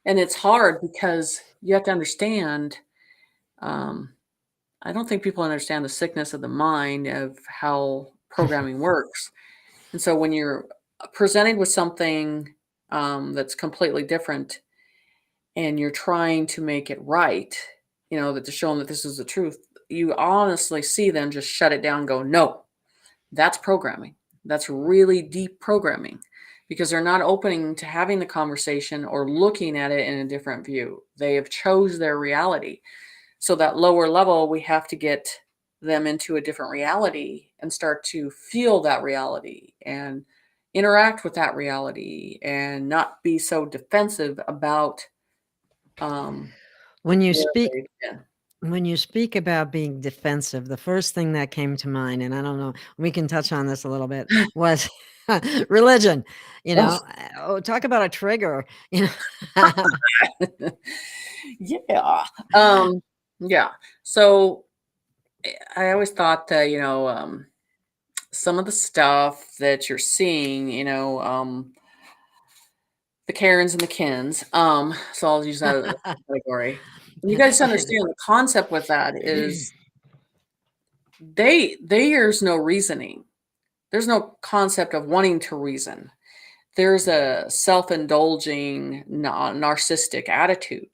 Speaker 2: And it's hard because you have to understand. Um, I don't think people understand the sickness of the mind of how programming works. And so when you're presented with something that's completely different and you're trying to make it right, that to show them that this is the truth, you honestly see them just shut it down and go, no, that's programming. That's really deep programming because they're not opening to having the conversation or looking at it in a different view. They have chose their reality. So that lower level, we have to get them into a different reality and start to feel that reality and interact with that reality and not be so defensive about um,
Speaker 1: When you
Speaker 2: where
Speaker 1: speak
Speaker 2: they've been.
Speaker 1: when you speak about being defensive, the first thing that came to mind, and I don't know, we can touch on this a little bit, was religion.
Speaker 2: Oh,
Speaker 1: Oh, talk about a trigger. You know,
Speaker 2: yeah. Um, yeah. So I always thought that, some of the stuff that you're seeing, the Karens and the Kens. So I'll use that as a category. And you guys understand the concept with that is there's no reasoning. There's no concept of wanting to reason. There's a self-indulging, narcissistic attitude,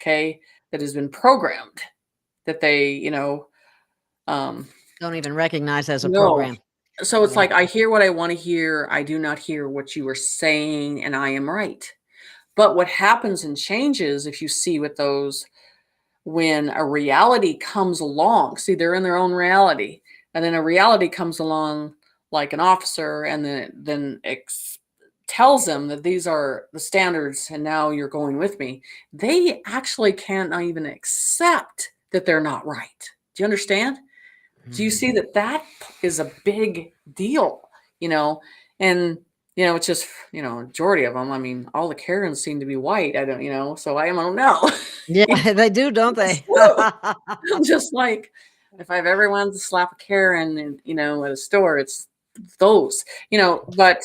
Speaker 2: okay, that has been programmed that they, um,
Speaker 1: don't even recognize as a
Speaker 2: know.
Speaker 1: program.
Speaker 2: So it's
Speaker 1: Yeah.
Speaker 2: like I hear what I want to hear. I do not hear what you are saying, and I am right. But what happens and changes if you see with those when a reality comes along, see, they're in their own reality, and then a reality comes along like an officer and then tells them that these are the standards and now you're going with me. They actually can't even accept that they're not right. Do you understand? Do you
Speaker 1: Mm.
Speaker 2: see that that is a big deal, you know? And it's just, majority of them. I mean, all the Karens seem to be white. I don't, so I don't know.
Speaker 1: Yeah, they do, don't they?
Speaker 2: So, I'm just like, if I've ever wanted to slap a Karen and, at a store, it's those, but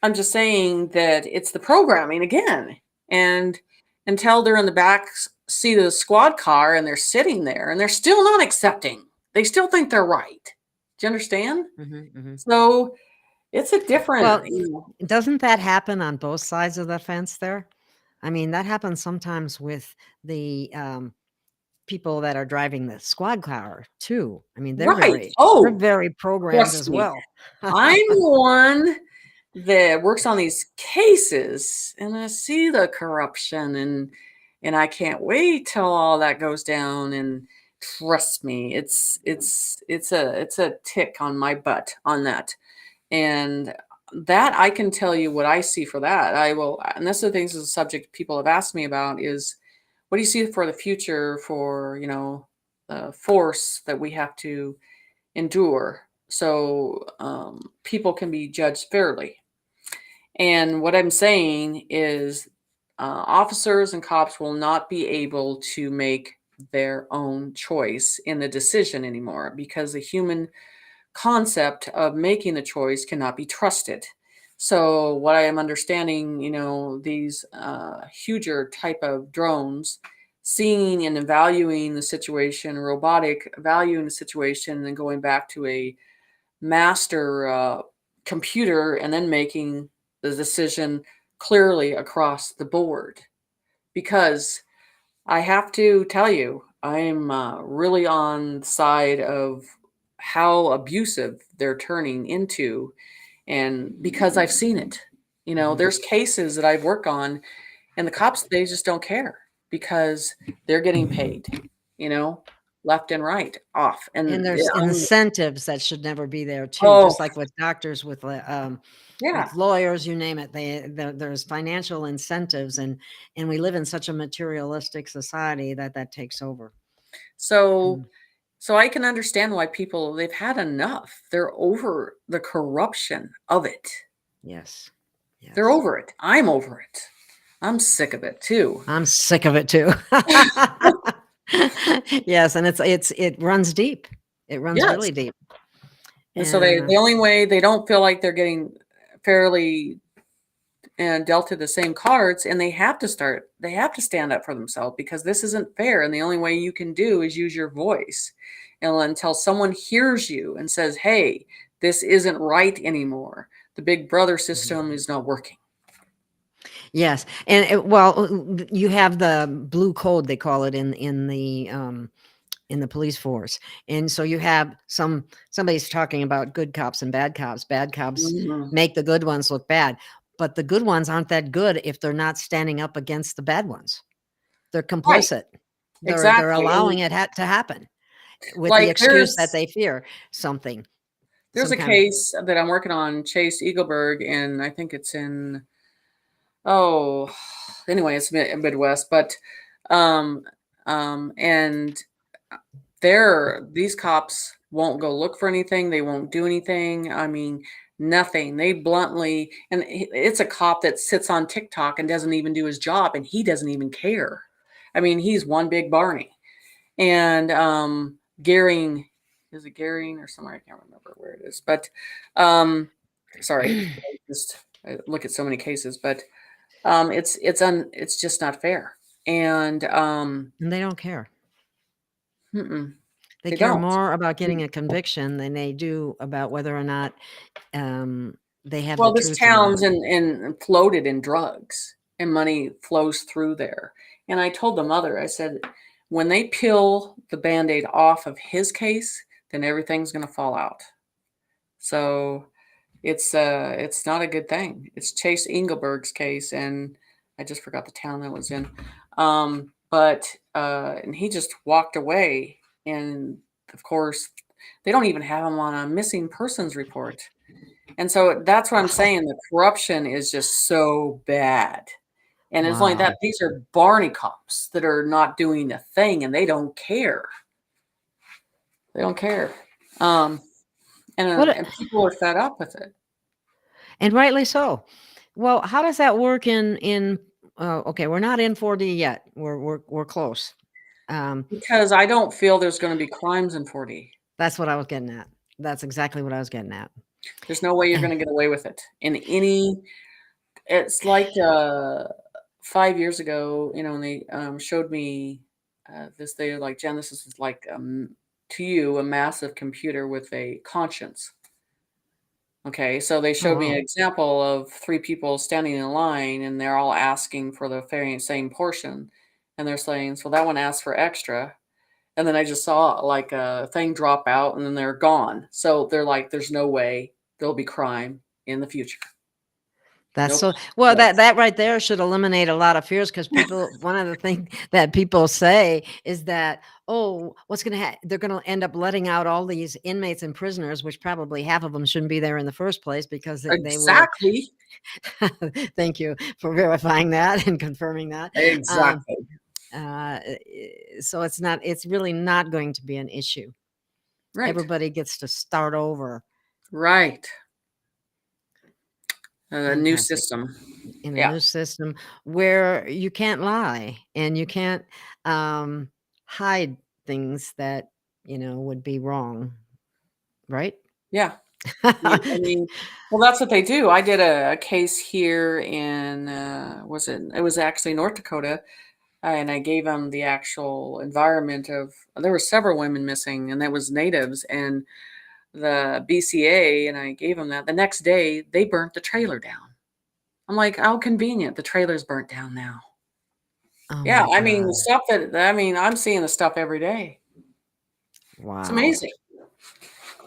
Speaker 2: I'm just saying that it's the programming again. And until they're in the back seat of the squad car and they're sitting there and they're still not accepting, they still think they're right. Do you understand?
Speaker 1: Mhm, mhm.
Speaker 2: So it's a different,
Speaker 1: Well, doesn't that happen on both sides of the fence there? I mean, that happens sometimes with the, people that are driving the squad car too. I mean,
Speaker 2: right.
Speaker 1: they're
Speaker 2: Oh,
Speaker 1: very programmed
Speaker 2: trust
Speaker 1: as
Speaker 2: me.
Speaker 1: well.
Speaker 2: I'm one that works on these cases and I see the corruption and I can't wait till all that goes down and trust me, it's a tick on my butt on that. And that I can tell you what I see for that. I will, and that's the things is a subject people have asked me about is what do you see for the future for, the force that we have to endure so people can be judged fairly. And what I'm saying is officers and cops will not be able to make their own choice in the decision anymore because the human concept of making the choice cannot be trusted. So what I am understanding, these huger type of drones, seeing and evaluating the situation, robotic evaluating the situation, and then going back to a master computer and then making the decision clearly across the board. Because I have to tell you, I'm really on the side of how abusive they're turning into, and because I've seen it.
Speaker 1: Mhm.
Speaker 2: There's cases that I've worked on, and the cops they just don't care because they're getting paid, you know, left and right off,
Speaker 1: And
Speaker 2: and
Speaker 1: there's
Speaker 2: I'm
Speaker 1: incentives that should never be there too,
Speaker 2: oh
Speaker 1: just like with doctors,
Speaker 2: yeah.
Speaker 1: with lawyers, you name it. There's financial incentives, and we live in such a materialistic society that takes over.
Speaker 2: So
Speaker 1: Mm,
Speaker 2: so I can understand why people they've had enough. They're over the corruption of it.
Speaker 1: yes.
Speaker 2: They're
Speaker 1: Yes.
Speaker 2: over it. I'm over it. I'm sick of it too.
Speaker 1: I'm sick of it too. Yes, and it runs deep. It runs
Speaker 2: Yes.
Speaker 1: really deep.
Speaker 2: And so
Speaker 1: And
Speaker 2: the only way they don't feel like they're getting fairly and dealt to the same cards, and they have to stand up for themselves, because this isn't fair, and the only way you can do is use your voice, and until someone hears you and says, hey, this isn't right anymore, the big brother system is not working.
Speaker 1: yes, and you have the blue code, they call it in the police force, and so you have somebody's talking about good cops and bad cops. Bad cops
Speaker 2: Mhm.
Speaker 1: make the good ones look bad, but the good ones aren't that good if they're not standing up against the bad ones. They're
Speaker 2: Right,
Speaker 1: complicit. They're
Speaker 2: exactly. And
Speaker 1: allowing it to happen with the
Speaker 2: like
Speaker 1: excuse that they fear something,
Speaker 2: there's
Speaker 1: some
Speaker 2: a
Speaker 1: kind of
Speaker 2: case that I'm working on, Chase Eagleburg, and I think it's in, oh, anyway, it's Midwest, but um and these cops won't go look for anything, they won't do anything, I mean, nothing. They bluntly, and it's a cop that sits on TikTok and doesn't even do his job, and he doesn't even care. I mean, he's one big Barney. And Gearing, is it Gearing or somewhere? I can't remember where it is, but sorry, I look at so many cases, but it's just not fair. And
Speaker 1: and they don't care.
Speaker 2: mm-mm,
Speaker 1: They
Speaker 2: they
Speaker 1: care
Speaker 2: don't.
Speaker 1: more about getting a conviction than they do about whether or not they have the
Speaker 2: Well, this
Speaker 1: truth or not.
Speaker 2: town's in floated in drugs, and money flows through there. And I told the mother, I said, when they peel the Band-Aid off of his case, then everything's going to fall out. So it's not a good thing. It's Chase Engelberg's case, and I just forgot the town that was in. But and he just walked away, and of course, they don't even have him on a missing persons report. And so that's what I'm saying. The corruption is just so bad. And it's only
Speaker 1: Wow.
Speaker 2: that these are Barney cops that are not doing a thing, and they don't care. They don't care. Um,
Speaker 1: What
Speaker 2: and people are fed up with it.
Speaker 1: and rightly so. Well, how does that work in okay, we're not in 4D yet. We're close. Um,
Speaker 2: Because I don't feel there's going to be crimes in 4D.
Speaker 1: that's what I was getting at. That's exactly what I was getting at.
Speaker 2: There's no way you're going to get away with it in any. It's like 5 years ago, when they showed me this. They're like, Jen, this is like to you a massive computer with a conscience. Okay, so they
Speaker 1: Oh
Speaker 2: showed me an
Speaker 1: wow.
Speaker 2: example of three people standing in line, and they're all asking for the very same portion, and they're saying, "So that one asked for extra." And then I just saw like a thing drop out, and then they're gone. So they're like, there's no way there'll be crime in the future.
Speaker 1: That's
Speaker 2: Nope.
Speaker 1: so well,
Speaker 2: Yes.
Speaker 1: that right there should eliminate a lot of fears, because people, one of the things that people say is that, oh, what's going to they're going to end up letting out all these inmates and prisoners, which probably half of them shouldn't be there in the first place, because they were
Speaker 2: Exactly.
Speaker 1: thank you for verifying that and confirming that. Um,
Speaker 2: Exactly.
Speaker 1: uh, so it's really not going to be an issue.
Speaker 2: Right.
Speaker 1: Everybody gets to start over.
Speaker 2: Right. A new
Speaker 1: Fantastic.
Speaker 2: system.
Speaker 1: In a
Speaker 2: Yeah.
Speaker 1: new system where you can't lie and you can't hide things that would be wrong, right?
Speaker 2: Yeah. I mean, well, that's what they do. I did a case here in, it was actually North Dakota, and I gave them the actual environment of, there were several women missing, and that was natives, and the BCA, and I gave them that. The next day, they burnt the trailer down. I'm like, how convenient. The trailer's burnt down now.
Speaker 1: Oh
Speaker 2: Yeah,
Speaker 1: my
Speaker 2: I mean, the
Speaker 1: god.
Speaker 2: stuff I'm seeing the stuff every day. It's
Speaker 1: Wow.
Speaker 2: amazing.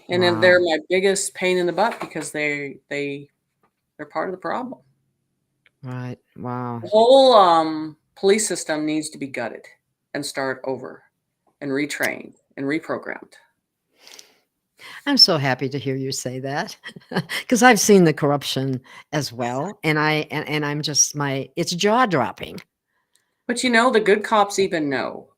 Speaker 2: And then they're
Speaker 1: Wow.
Speaker 2: my biggest pain in the butt, because they're part of the problem.
Speaker 1: Right. Wow.
Speaker 2: The whole police system needs to be gutted and start over and retrained and reprogrammed.
Speaker 1: I'm so happy to hear you say that, because I've seen the corruption as well, and I'm just it's jaw dropping.
Speaker 2: But the good cops even know.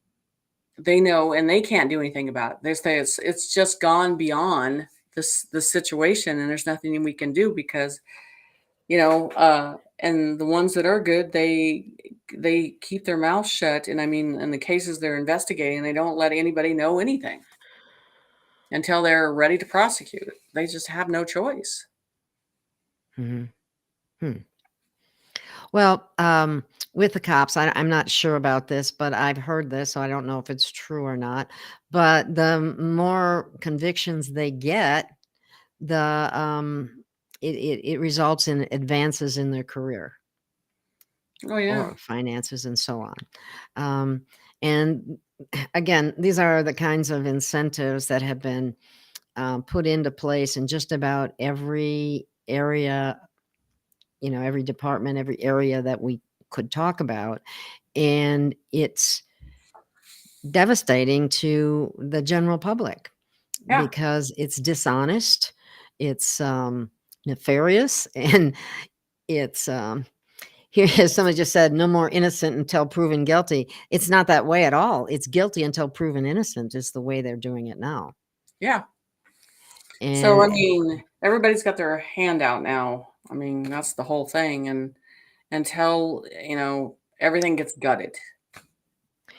Speaker 2: They know, and they can't do anything about it. They say it's just gone beyond the situation, and there's nothing we can do, because and the ones that are good, they keep their mouth shut. And I mean, in the cases they're investigating, they don't let anybody know anything until they're ready to prosecute. They just have no choice.
Speaker 1: Hmm. Hmm. Well, with the cops, I'm not sure about this, but I've heard this, so I don't know if it's true or not. But the more convictions they get, the it results in advances in their career
Speaker 2: Oh yeah.
Speaker 1: or finances and so on. And again, these are the kinds of incentives that have been put into place in just about every area, every department, every area that we could talk about. And it's devastating to the general public
Speaker 2: Yeah.
Speaker 1: because it's dishonest, it's nefarious, and it's here, as somebody just said, no more innocent until proven guilty. It's not that way at all. It's guilty until proven innocent is the way they're doing it now.
Speaker 2: Yeah. So I
Speaker 1: And
Speaker 2: mean, everybody's got their hand out now. I mean, that's the whole thing. And until, everything gets gutted.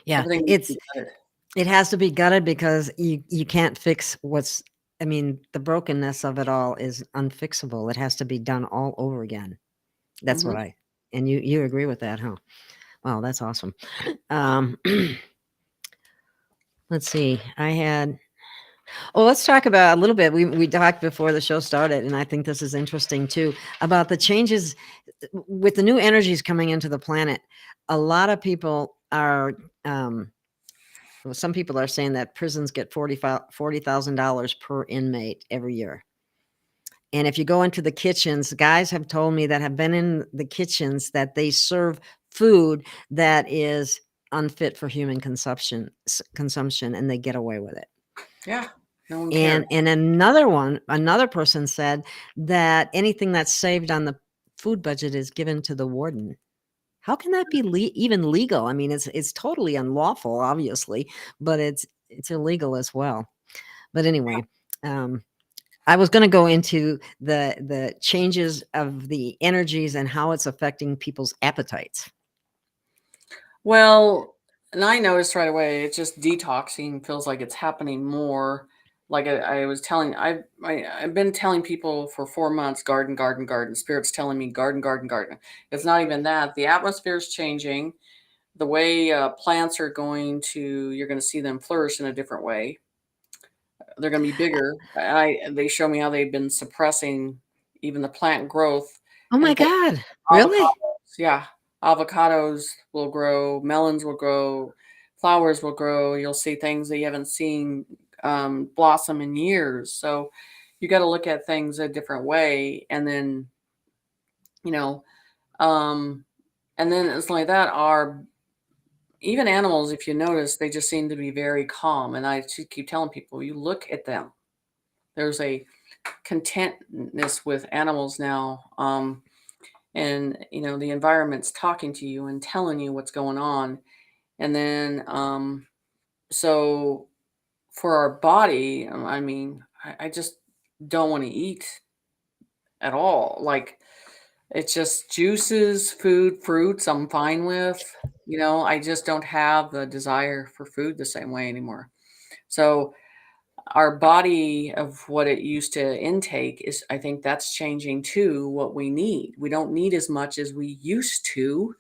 Speaker 1: yeah,
Speaker 2: Everything needs to
Speaker 1: it's
Speaker 2: be gutted.
Speaker 1: it has to be gutted because you can't fix what's I mean, the brokenness of it all is unfixable. It has to be done all over again. That's
Speaker 2: Hmm.
Speaker 1: what I and you agree with that, huh? Wow, that's awesome. Um, let's see. Let's talk about a little bit. We talked before the show started, and I think this is interesting too about the changes with the new energies coming into the planet. A lot of people are. Well, some people are saying that prisons get $40,000 per inmate every year. And if you go into the kitchens, guys have told me that have been in the kitchens that they serve food that is unfit for human consumption, and they get away with it.
Speaker 2: Yeah. No one cares.
Speaker 1: And another person said that anything that's saved on the food budget is given to the warden. How can that be even legal? I mean, it's totally unlawful, obviously, but it's illegal as well. But anyway, um, I was going to go into the changes of the energies and how it's affecting people's appetites.
Speaker 2: Well, and I noticed right away, it's just detoxing feels like it's happening more. Like I was telling, I've been telling people for 4 months, garden, garden, garden. Spirit's telling me garden, garden, garden. It's not even that. The atmosphere is changing. The way plants are you're going to see them flourish in a different way. They're going to be bigger. They show me how they've been suppressing even the plant growth
Speaker 1: Oh my
Speaker 2: and put
Speaker 1: God!
Speaker 2: avocados.
Speaker 1: Really?
Speaker 2: Yeah, avocados will grow, melons will grow, flowers will grow. You'll see things that you haven't seen blossom in years. So you got to look at things a different way, and then you know, um, and then it's like that. Our even animals, if you notice, they just seem to be very calm. And I should keep telling people, you look at them. There's a contentness with animals now. And the environment's talking to you and telling you what's going on. And then so for our body, I mean, I just don't want to eat at all. Like, it's just juices, food, fruits I'm fine with. I just don't have the desire for food the same way anymore. So our body of what it used to intake is, I think that's changing too, what we need. We don't need as much as we used to.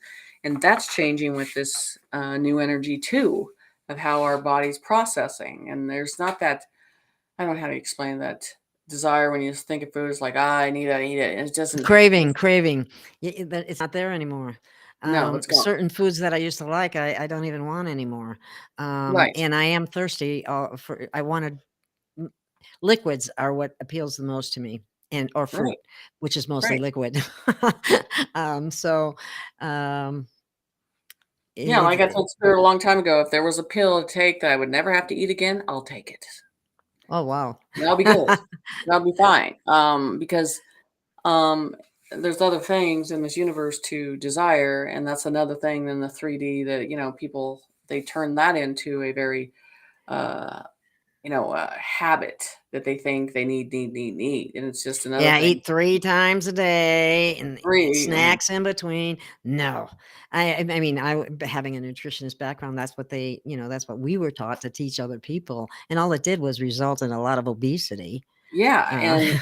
Speaker 2: And that's changing with this new energy too, of how our body's processing. And there's not that, I don't know how to explain that desire when you think of food. It's like, I need it, I eat it. And it doesn't,
Speaker 1: Craving. It's not there anymore.
Speaker 2: no, it's gone.
Speaker 1: Certain foods that I used to like, I don't even want anymore.
Speaker 2: Right,
Speaker 1: And I am thirsty. I wanted liquids are what appeals the most to me, and or fruit,
Speaker 2: right,
Speaker 1: which is mostly
Speaker 2: right.
Speaker 1: liquid. So
Speaker 2: Yeah, like I
Speaker 1: it,
Speaker 2: told Spirit a long time ago, if there was a pill to take that I would never have to eat again, I'll take it.
Speaker 1: oh wow.
Speaker 2: That'll be good. That'll be fine. Because um, there's other things in this universe to desire, and that's another thing in the 3D that people they turn that into a very uh, habit that they think they need, and it's just another
Speaker 1: Yeah,
Speaker 2: thing.
Speaker 1: eat 3 times a day and
Speaker 2: Three,
Speaker 1: snacks in between. No. I mean, having a nutritionist background, that's what that's what we were taught to teach other people, and all it did was result in a lot of obesity.
Speaker 2: yeah,
Speaker 1: Uh,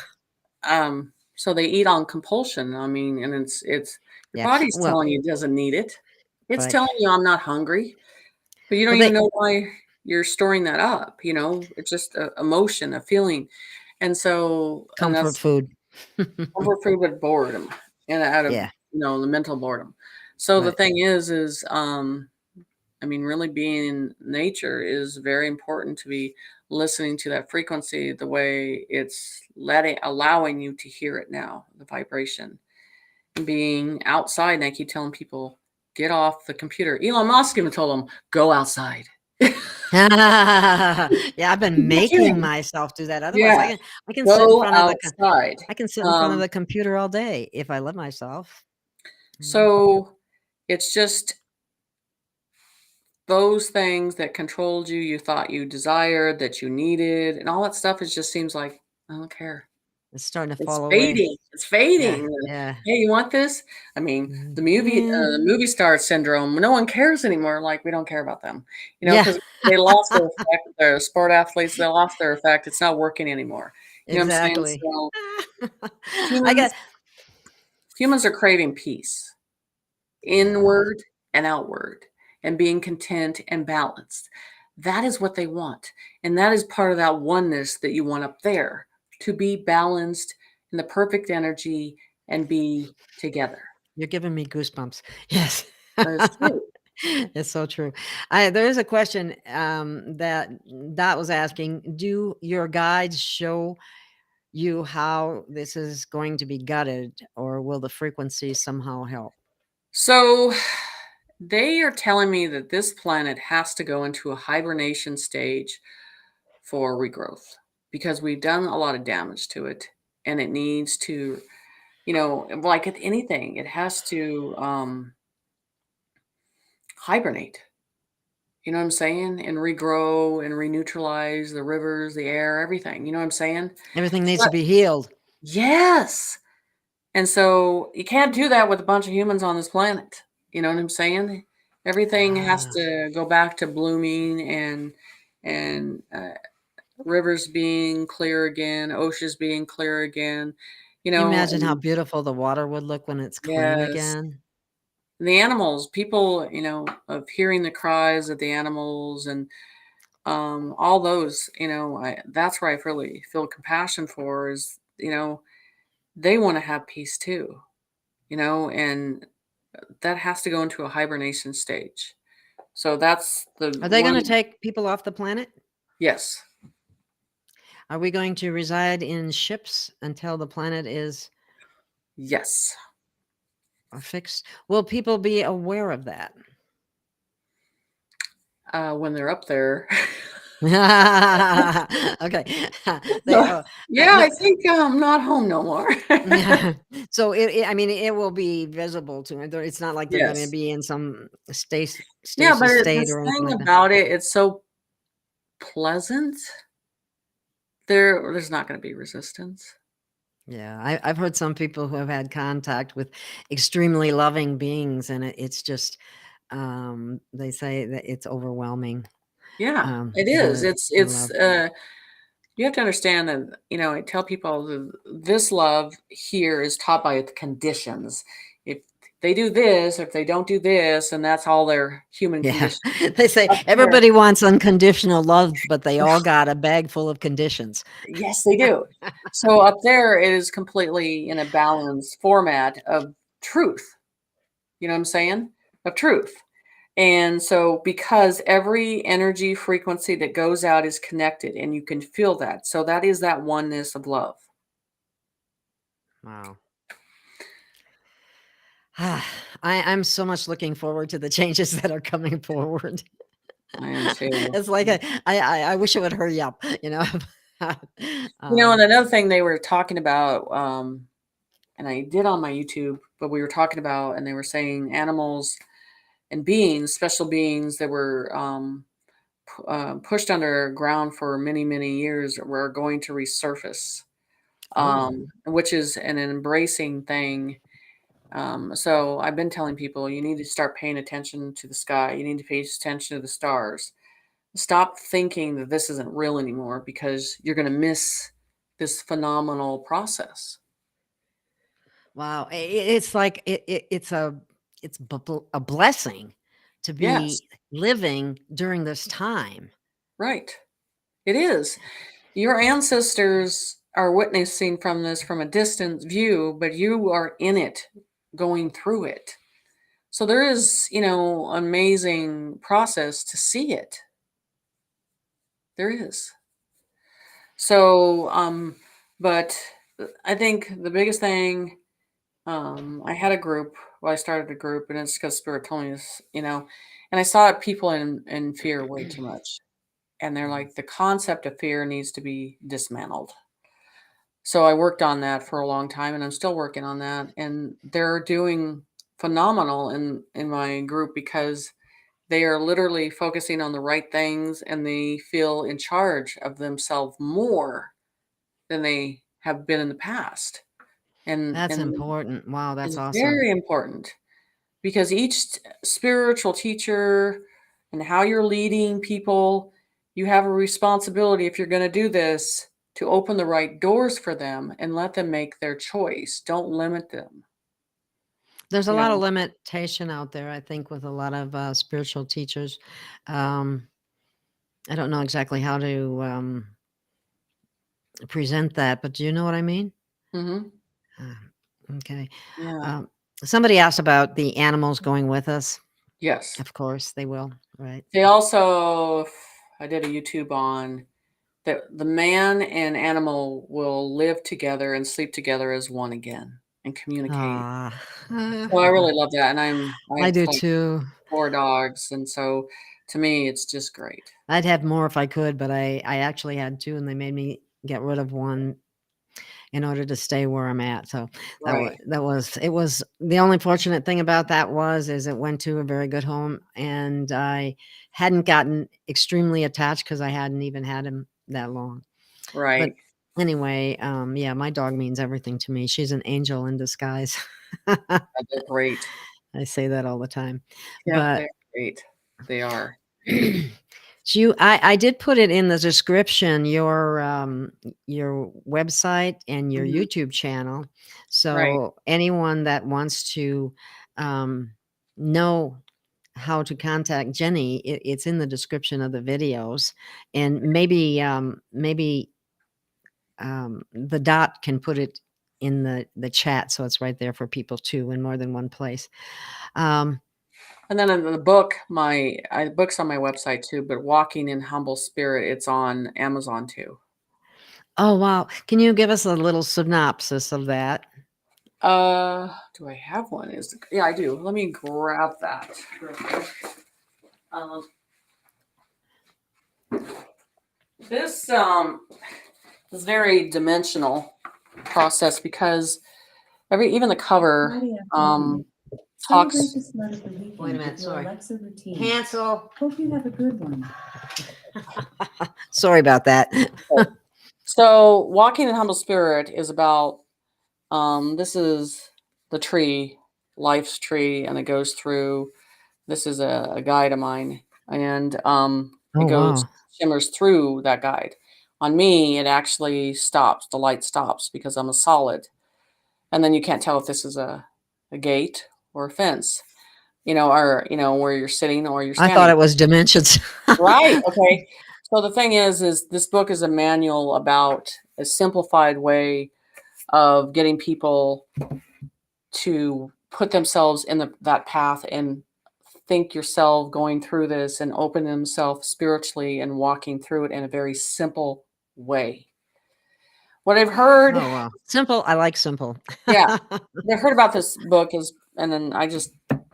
Speaker 2: and so they eat on compulsion. I mean, and it's your
Speaker 1: yeah.
Speaker 2: body's
Speaker 1: Well,
Speaker 2: telling you it doesn't need it. It's
Speaker 1: right.
Speaker 2: telling you I'm not hungry, but you don't
Speaker 1: Well,
Speaker 2: even
Speaker 1: they
Speaker 2: know why you're storing that up. It's just a emotion, a feeling, and
Speaker 1: comfort
Speaker 2: that's
Speaker 1: food.
Speaker 2: comfort food with boredom, and out of
Speaker 1: Yeah,
Speaker 2: the mental boredom. So the
Speaker 1: right.
Speaker 2: thing is I mean, really being in nature is very important to be listening to that frequency the way it's allowing you to hear it now, the vibration. And being outside, and I keep telling people, get off the computer. Elon Musk even told them, go outside.
Speaker 1: Yeah, I've
Speaker 2: He's
Speaker 1: been
Speaker 2: not
Speaker 1: making
Speaker 2: kidding.
Speaker 1: myself do that. Otherwise,
Speaker 2: Yeah,
Speaker 1: I can sit in
Speaker 2: go
Speaker 1: front of
Speaker 2: outside.
Speaker 1: I can sit in front of
Speaker 2: Um,
Speaker 1: the computer all day if I let myself. Mm.
Speaker 2: so it's just those things that controlled you, you thought you desired, that you needed, and all that stuff, it just seems like, I don't care.
Speaker 1: It's starting to
Speaker 2: It's
Speaker 1: fall away.
Speaker 2: fading. It's
Speaker 1: Yeah,
Speaker 2: fading.
Speaker 1: yeah.
Speaker 2: "Hey, you want this?" I mean,
Speaker 1: Mhm.
Speaker 2: the movie star syndrome, no one cares anymore, like, we don't care about them,
Speaker 1: Yeah.
Speaker 2: because they lost their effect, the sport athletes, they lost their effect, it's not working anymore. You know what I'm saying?
Speaker 1: Exactly.
Speaker 2: So,
Speaker 1: I
Speaker 2: humans
Speaker 1: got
Speaker 2: humans are craving peace,
Speaker 1: Yeah.
Speaker 2: inward and outward, and being content and balanced. That is what they want, and that is part of that oneness that you want up there, to be balanced in the perfect energy and be together.
Speaker 1: You're giving me goosebumps. Yes.
Speaker 2: That is true.
Speaker 1: It's so true. There is a question, that Dot was asking, do your guides show you how this is going to be gutted, or will the frequency somehow help?
Speaker 2: So, they are telling me that this planet has to go into a hibernation stage for regrowth because we've done a lot of damage to it, and it needs to, like with anything, it has to hibernate. You know what I'm saying? And regrow and reneutralize the rivers, the air, everything. You know what I'm saying?
Speaker 1: Everything
Speaker 2: So
Speaker 1: needs to be healed.
Speaker 2: yes. And so you can't do that with a bunch of humans on this planet. You know what I'm saying? Everything has
Speaker 1: Ah.
Speaker 2: to go back to blooming and rivers being clear again, oceans being clear again.
Speaker 1: Can you imagine how
Speaker 2: And
Speaker 1: beautiful the water would look when it's clean
Speaker 2: yes,
Speaker 1: again?
Speaker 2: the animals, people, of hearing the cries of the animals and all those, that's where I really feel compassion for is, they want to have peace too, and that has to go into a hibernation stage. So that's the
Speaker 1: Are they
Speaker 2: one.
Speaker 1: gonna take people off the planet?
Speaker 2: Yes,
Speaker 1: Are we going to reside in ships until the planet is
Speaker 2: yes.
Speaker 1: fixed? Will people be aware of that?
Speaker 2: When they're up there.
Speaker 1: Okay. They,
Speaker 2: Yeah,
Speaker 1: no,
Speaker 2: I think I'm not home no more.
Speaker 1: yeah. So I mean, it will be visible to them. It's not like they're gonna
Speaker 2: Yes.
Speaker 1: be in some
Speaker 2: Yeah, but
Speaker 1: stasis
Speaker 2: the
Speaker 1: state or anything
Speaker 2: thing
Speaker 1: like that.
Speaker 2: about it, it's so pleasant. There's not going to be resistance.
Speaker 1: Yeah, I've heard some people who have had contact with extremely loving beings, and it's just, they say that it's overwhelming,
Speaker 2: Yeah, it is.
Speaker 1: the love.
Speaker 2: You have to understand that, I tell people this love here is taught by the conditions. If they do this, if they don't do this, and that's all their human
Speaker 1: Yeah,
Speaker 2: conditions.
Speaker 1: they say
Speaker 2: Up there,
Speaker 1: everybody wants unconditional love, but they all got a bag full of conditions.
Speaker 2: yes, they do. So up there, it is completely in a balanced format of truth. You know what I'm saying? Of truth. And so, because every energy frequency that goes out is connected, and you can feel that. So, that is that oneness of love.
Speaker 1: Wow. I'm so much looking forward to the changes that are coming forward.
Speaker 2: I am too.
Speaker 1: It's like I wish it would hurry up, you know?
Speaker 2: And
Speaker 1: Um,
Speaker 2: another thing they were talking about, and I did on my YouTube, but we were talking about, and they were saying animals and beings, special beings that were pushed underground for many, many years were going to resurface,
Speaker 1: Oh,
Speaker 2: which is an embracing thing. So I've been telling people you need to start paying attention to the sky. You need to pay attention to the stars. Stop thinking that this isn't real anymore because you're going to miss this phenomenal process.
Speaker 1: wow. It's like it's a blessing to
Speaker 2: Yes,
Speaker 1: be living during this time.
Speaker 2: right. It is. Your ancestors are witnessing from this from a distant view, but you are in it, going through it. So there is, amazing process to see it. There is. So, but I think the biggest thing, I had a group. Well, I started a group, and it's because Spirit told me this, and I saw people in fear way too much, and they're like, the concept of fear needs to be dismantled. So I worked on that for a long time, and I'm still working on that. And they're doing phenomenal in my group because they are literally focusing on the right things, and they feel in charge of themselves more than they have been in the past. And
Speaker 1: That's
Speaker 2: and
Speaker 1: important. Wow, that's
Speaker 2: it's
Speaker 1: awesome.
Speaker 2: very important because each spiritual teacher and how you're leading people, you have a responsibility if you're going to do this to open the right doors for them and let them make their choice. Don't limit them,
Speaker 1: There's a
Speaker 2: you
Speaker 1: lot of
Speaker 2: know.
Speaker 1: limitation out there, I think, with a lot of spiritual teachers. Um, I don't know exactly how to present that, but do you know what I mean?
Speaker 2: Hmm.
Speaker 1: Uh, okay.
Speaker 2: Yeah.
Speaker 1: Um, Somebody asked about the animals going with us.
Speaker 2: Yes.
Speaker 1: Of course, they will, right?
Speaker 2: They also, I did a YouTube on that the man and animal will live together and sleep together as one again and communicate.
Speaker 1: Ah,
Speaker 2: So I really love that. And I
Speaker 1: I
Speaker 2: have
Speaker 1: do
Speaker 2: like
Speaker 1: too.
Speaker 2: 4 dogs. And so to me, it's just great.
Speaker 1: I'd have more if I could, but I actually had two, and they made me get rid of one in order to stay where I'm at. So
Speaker 2: Right.
Speaker 1: it was the only fortunate thing about that is it went to a very good home, and I hadn't gotten extremely attached because I hadn't even had him that long. But
Speaker 2: Right.
Speaker 1: anyway, yeah, my dog means everything to me. She's an angel in disguise.
Speaker 2: They're great.
Speaker 1: I say that all the time.
Speaker 2: Yep.
Speaker 1: But
Speaker 2: They're great. They are.
Speaker 1: I did put it in the description, your website and your
Speaker 2: Mhm.
Speaker 1: YouTube channel.
Speaker 2: Right.
Speaker 1: So anyone that wants to know how to contact Jenny, it's in the description of the videos. And maybe the dot can put it in the chat, so it's right there for people too in more than one place. Um,
Speaker 2: And then in the book, book's on my website too, but Walking in Humble Spirit, it's on Amazon too.
Speaker 1: oh wow, can you give us a little synopsis of that?
Speaker 2: Do I have one? Yeah, I do. Let me grab that real quick. Um, this is very dimensional process because even the cover
Speaker 3: Celebrate
Speaker 2: talks.
Speaker 3: the start of the weekend
Speaker 1: Wait a minute,
Speaker 3: with your
Speaker 1: sorry.
Speaker 3: Alexa routine.
Speaker 1: Cancel.
Speaker 3: Hope you have a good one.
Speaker 1: Sorry about that.
Speaker 2: So, Walking in Humble Spirit is about this is the tree, life's tree, and it goes through. This is a guide of mine, and it
Speaker 1: Oh
Speaker 2: goes
Speaker 1: wow.
Speaker 2: shimmers through that guide. On me, it actually stops. The light stops because I'm a solid, and then you can't tell if this is a gate or a fence. Or where you're sitting or you're
Speaker 1: I thought
Speaker 2: standing.
Speaker 1: it was dimensions.
Speaker 2: Right. Okay. So the thing is this book is a manual about a simplified way of getting people to put themselves in that path and think yourself going through this and open themselves spiritually and walking through it in a very simple way. What I've heard,
Speaker 1: Oh wow. Simple. I like simple.
Speaker 2: yeah, what I've heard about this book is, and then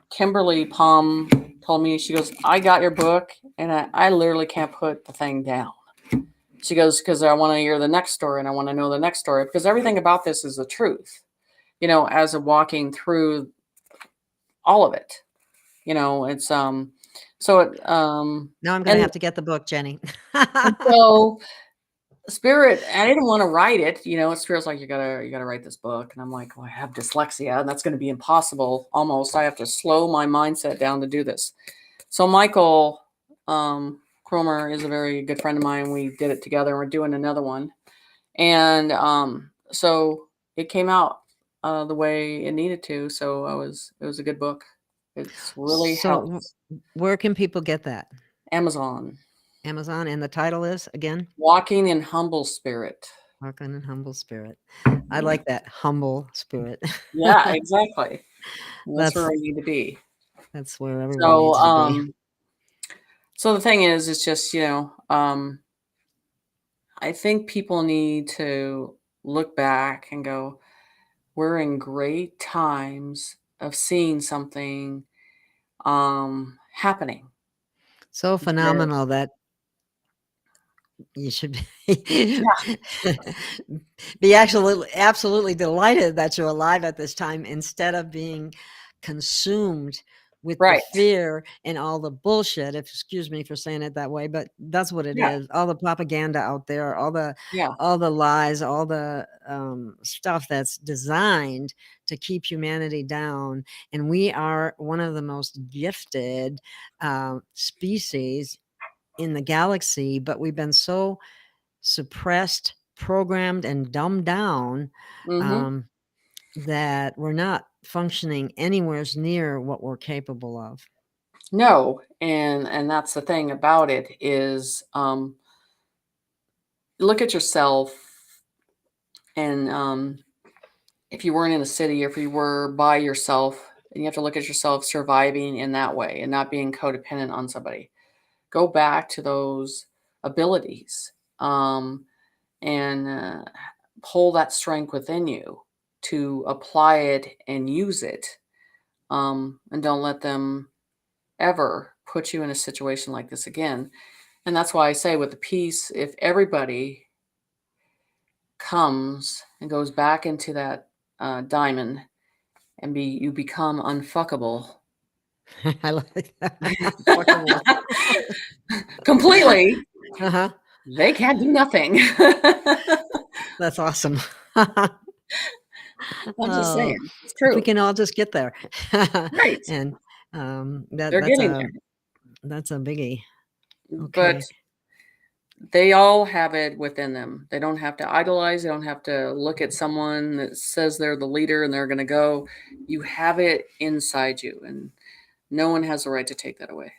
Speaker 2: Kimberly Palm told me, she goes, I got your book, and I literally can't put the thing down. She goes, because I want to hear the next story and I want to know the next story because everything about this is the truth, as a walking through all of it. It's So it
Speaker 1: Now I'm going to
Speaker 2: and
Speaker 1: have to get the book, Jenny.
Speaker 2: so Spirit, I didn't want to write it. Spirit's like, you gotta write this book. And I'm like, well, I have dyslexia, and that's going to be impossible almost. I have to slow my mindset down to do this. So Michael Cromer is a very good friend of mine. We did it together, and we're doing another one. And so it came out the way it needed to. So it was a good book. It's really helps.
Speaker 1: Where can people get that?
Speaker 2: Amazon.
Speaker 1: Amazon, and the title is again?
Speaker 2: Walking in Humble Spirit.
Speaker 1: Walking in Humble Spirit. I like that, humble spirit.
Speaker 2: Yeah, exactly. That's where
Speaker 1: That's
Speaker 2: we need to be.
Speaker 1: that's where everyone needs
Speaker 2: So,
Speaker 1: to be.
Speaker 2: so the thing is, it's just, I think people need to look back and go, we're in great times of seeing something happening.
Speaker 1: So phenomenal that you should be absolutely delighted that you're alive at this time instead of being consumed with the
Speaker 2: Right.
Speaker 1: fear and all the bullshit, excuse me for saying it that way, but that's what it
Speaker 2: Yeah.
Speaker 1: is. All the propaganda out there, all the
Speaker 2: Yeah.
Speaker 1: lies, all the stuff that's designed to keep humanity down. And we are one of the most gifted species in the galaxy, but we've been so suppressed, programmed, and dumbed down
Speaker 2: Mm-hmm.
Speaker 1: that we're not functioning anywhere near what we're capable of.
Speaker 2: No, and that's the thing about it is look at yourself, and if you weren't in a city, or if you were by yourself, and you have to look at yourself surviving in that way and not being codependent on somebody. Go back to those abilities and pull that strength within you to apply it and use it, and don't let them ever put you in a situation like this again. And that's why I say with the peace, if everybody comes and goes back into that diamond and you become unfuckable.
Speaker 1: I like that.
Speaker 2: Completely.
Speaker 1: Uh-huh.
Speaker 2: They can't do nothing.
Speaker 1: That's awesome.
Speaker 2: I'm just saying. It's true.
Speaker 1: If we can all just get there.
Speaker 2: Right.
Speaker 1: And
Speaker 2: They're getting there.
Speaker 1: That's a biggie. Okay.
Speaker 2: But they all have it within them. They don't have to idolize. They don't have to look at someone that says they're the leader and they're going to go. You have it inside you, and no one has the right to take that away.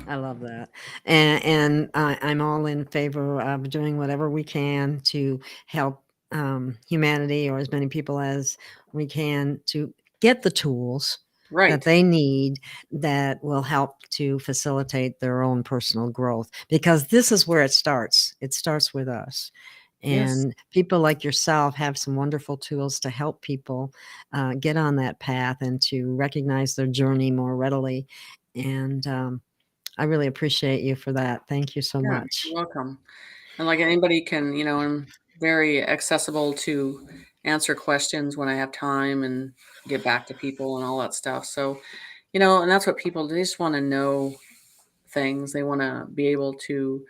Speaker 1: I love that. And I'm all in favor of doing whatever we can to help humanity, or as many people as we can, to get the tools
Speaker 2: Right.
Speaker 1: that they need that will help to facilitate their own personal growth, because this is where it starts. It starts with us.
Speaker 2: Yes.
Speaker 1: And people like yourself have some wonderful tools to help people get on that path and to recognize their journey more readily. And I really appreciate you for that. Thank you so much.
Speaker 2: You're welcome. And like anybody can, I'm very accessible to answer questions when I have time and get back to people and all that stuff. So, and that's what people, they just want to know things. They want to be able to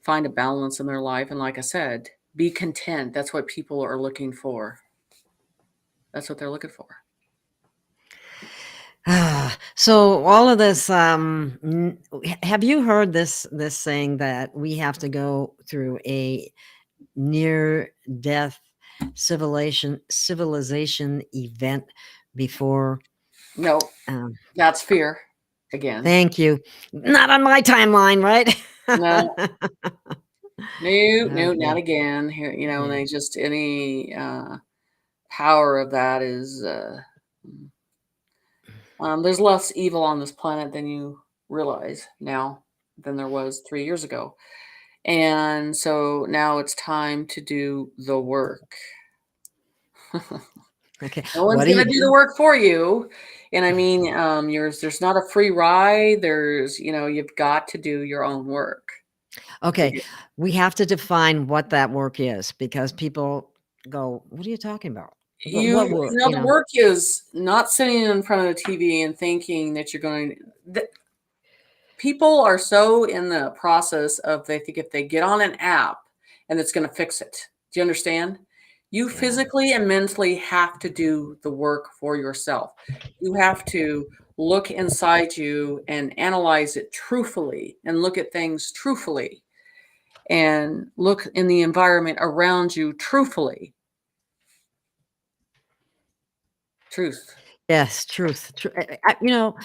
Speaker 2: find a balance in their life. And like I said, be content. That's what people are looking for. That's what they're looking for.
Speaker 1: So all of this, have you heard this saying that we have to go through a near-death civilization event before?
Speaker 2: No, that's fear again.
Speaker 1: Thank you. Not on my timeline, right?
Speaker 2: No. No,
Speaker 1: Okay.
Speaker 2: not again. Here, and they just any power of that is there's less evil on this planet than you realize now than there was 3 years ago. And so now it's time to do the work.
Speaker 1: Okay.
Speaker 2: No one's going to do the work for you. And I mean, there's not a free ride. There's, you've got to do your own work.
Speaker 1: Okay. We have to define what that work is, because people go, what are you talking about? What work?
Speaker 2: The work is not sitting in front of the TV and thinking that you're going to, people are so in the process of, they think if they get on an app and it's going to fix it. Do you understand? You
Speaker 1: Yeah.
Speaker 2: physically and mentally have to do the work for yourself. You have to look inside you and analyze it truthfully, and look at things truthfully, and look in the environment around you truthfully. Truth.
Speaker 1: Yes, truth. You know,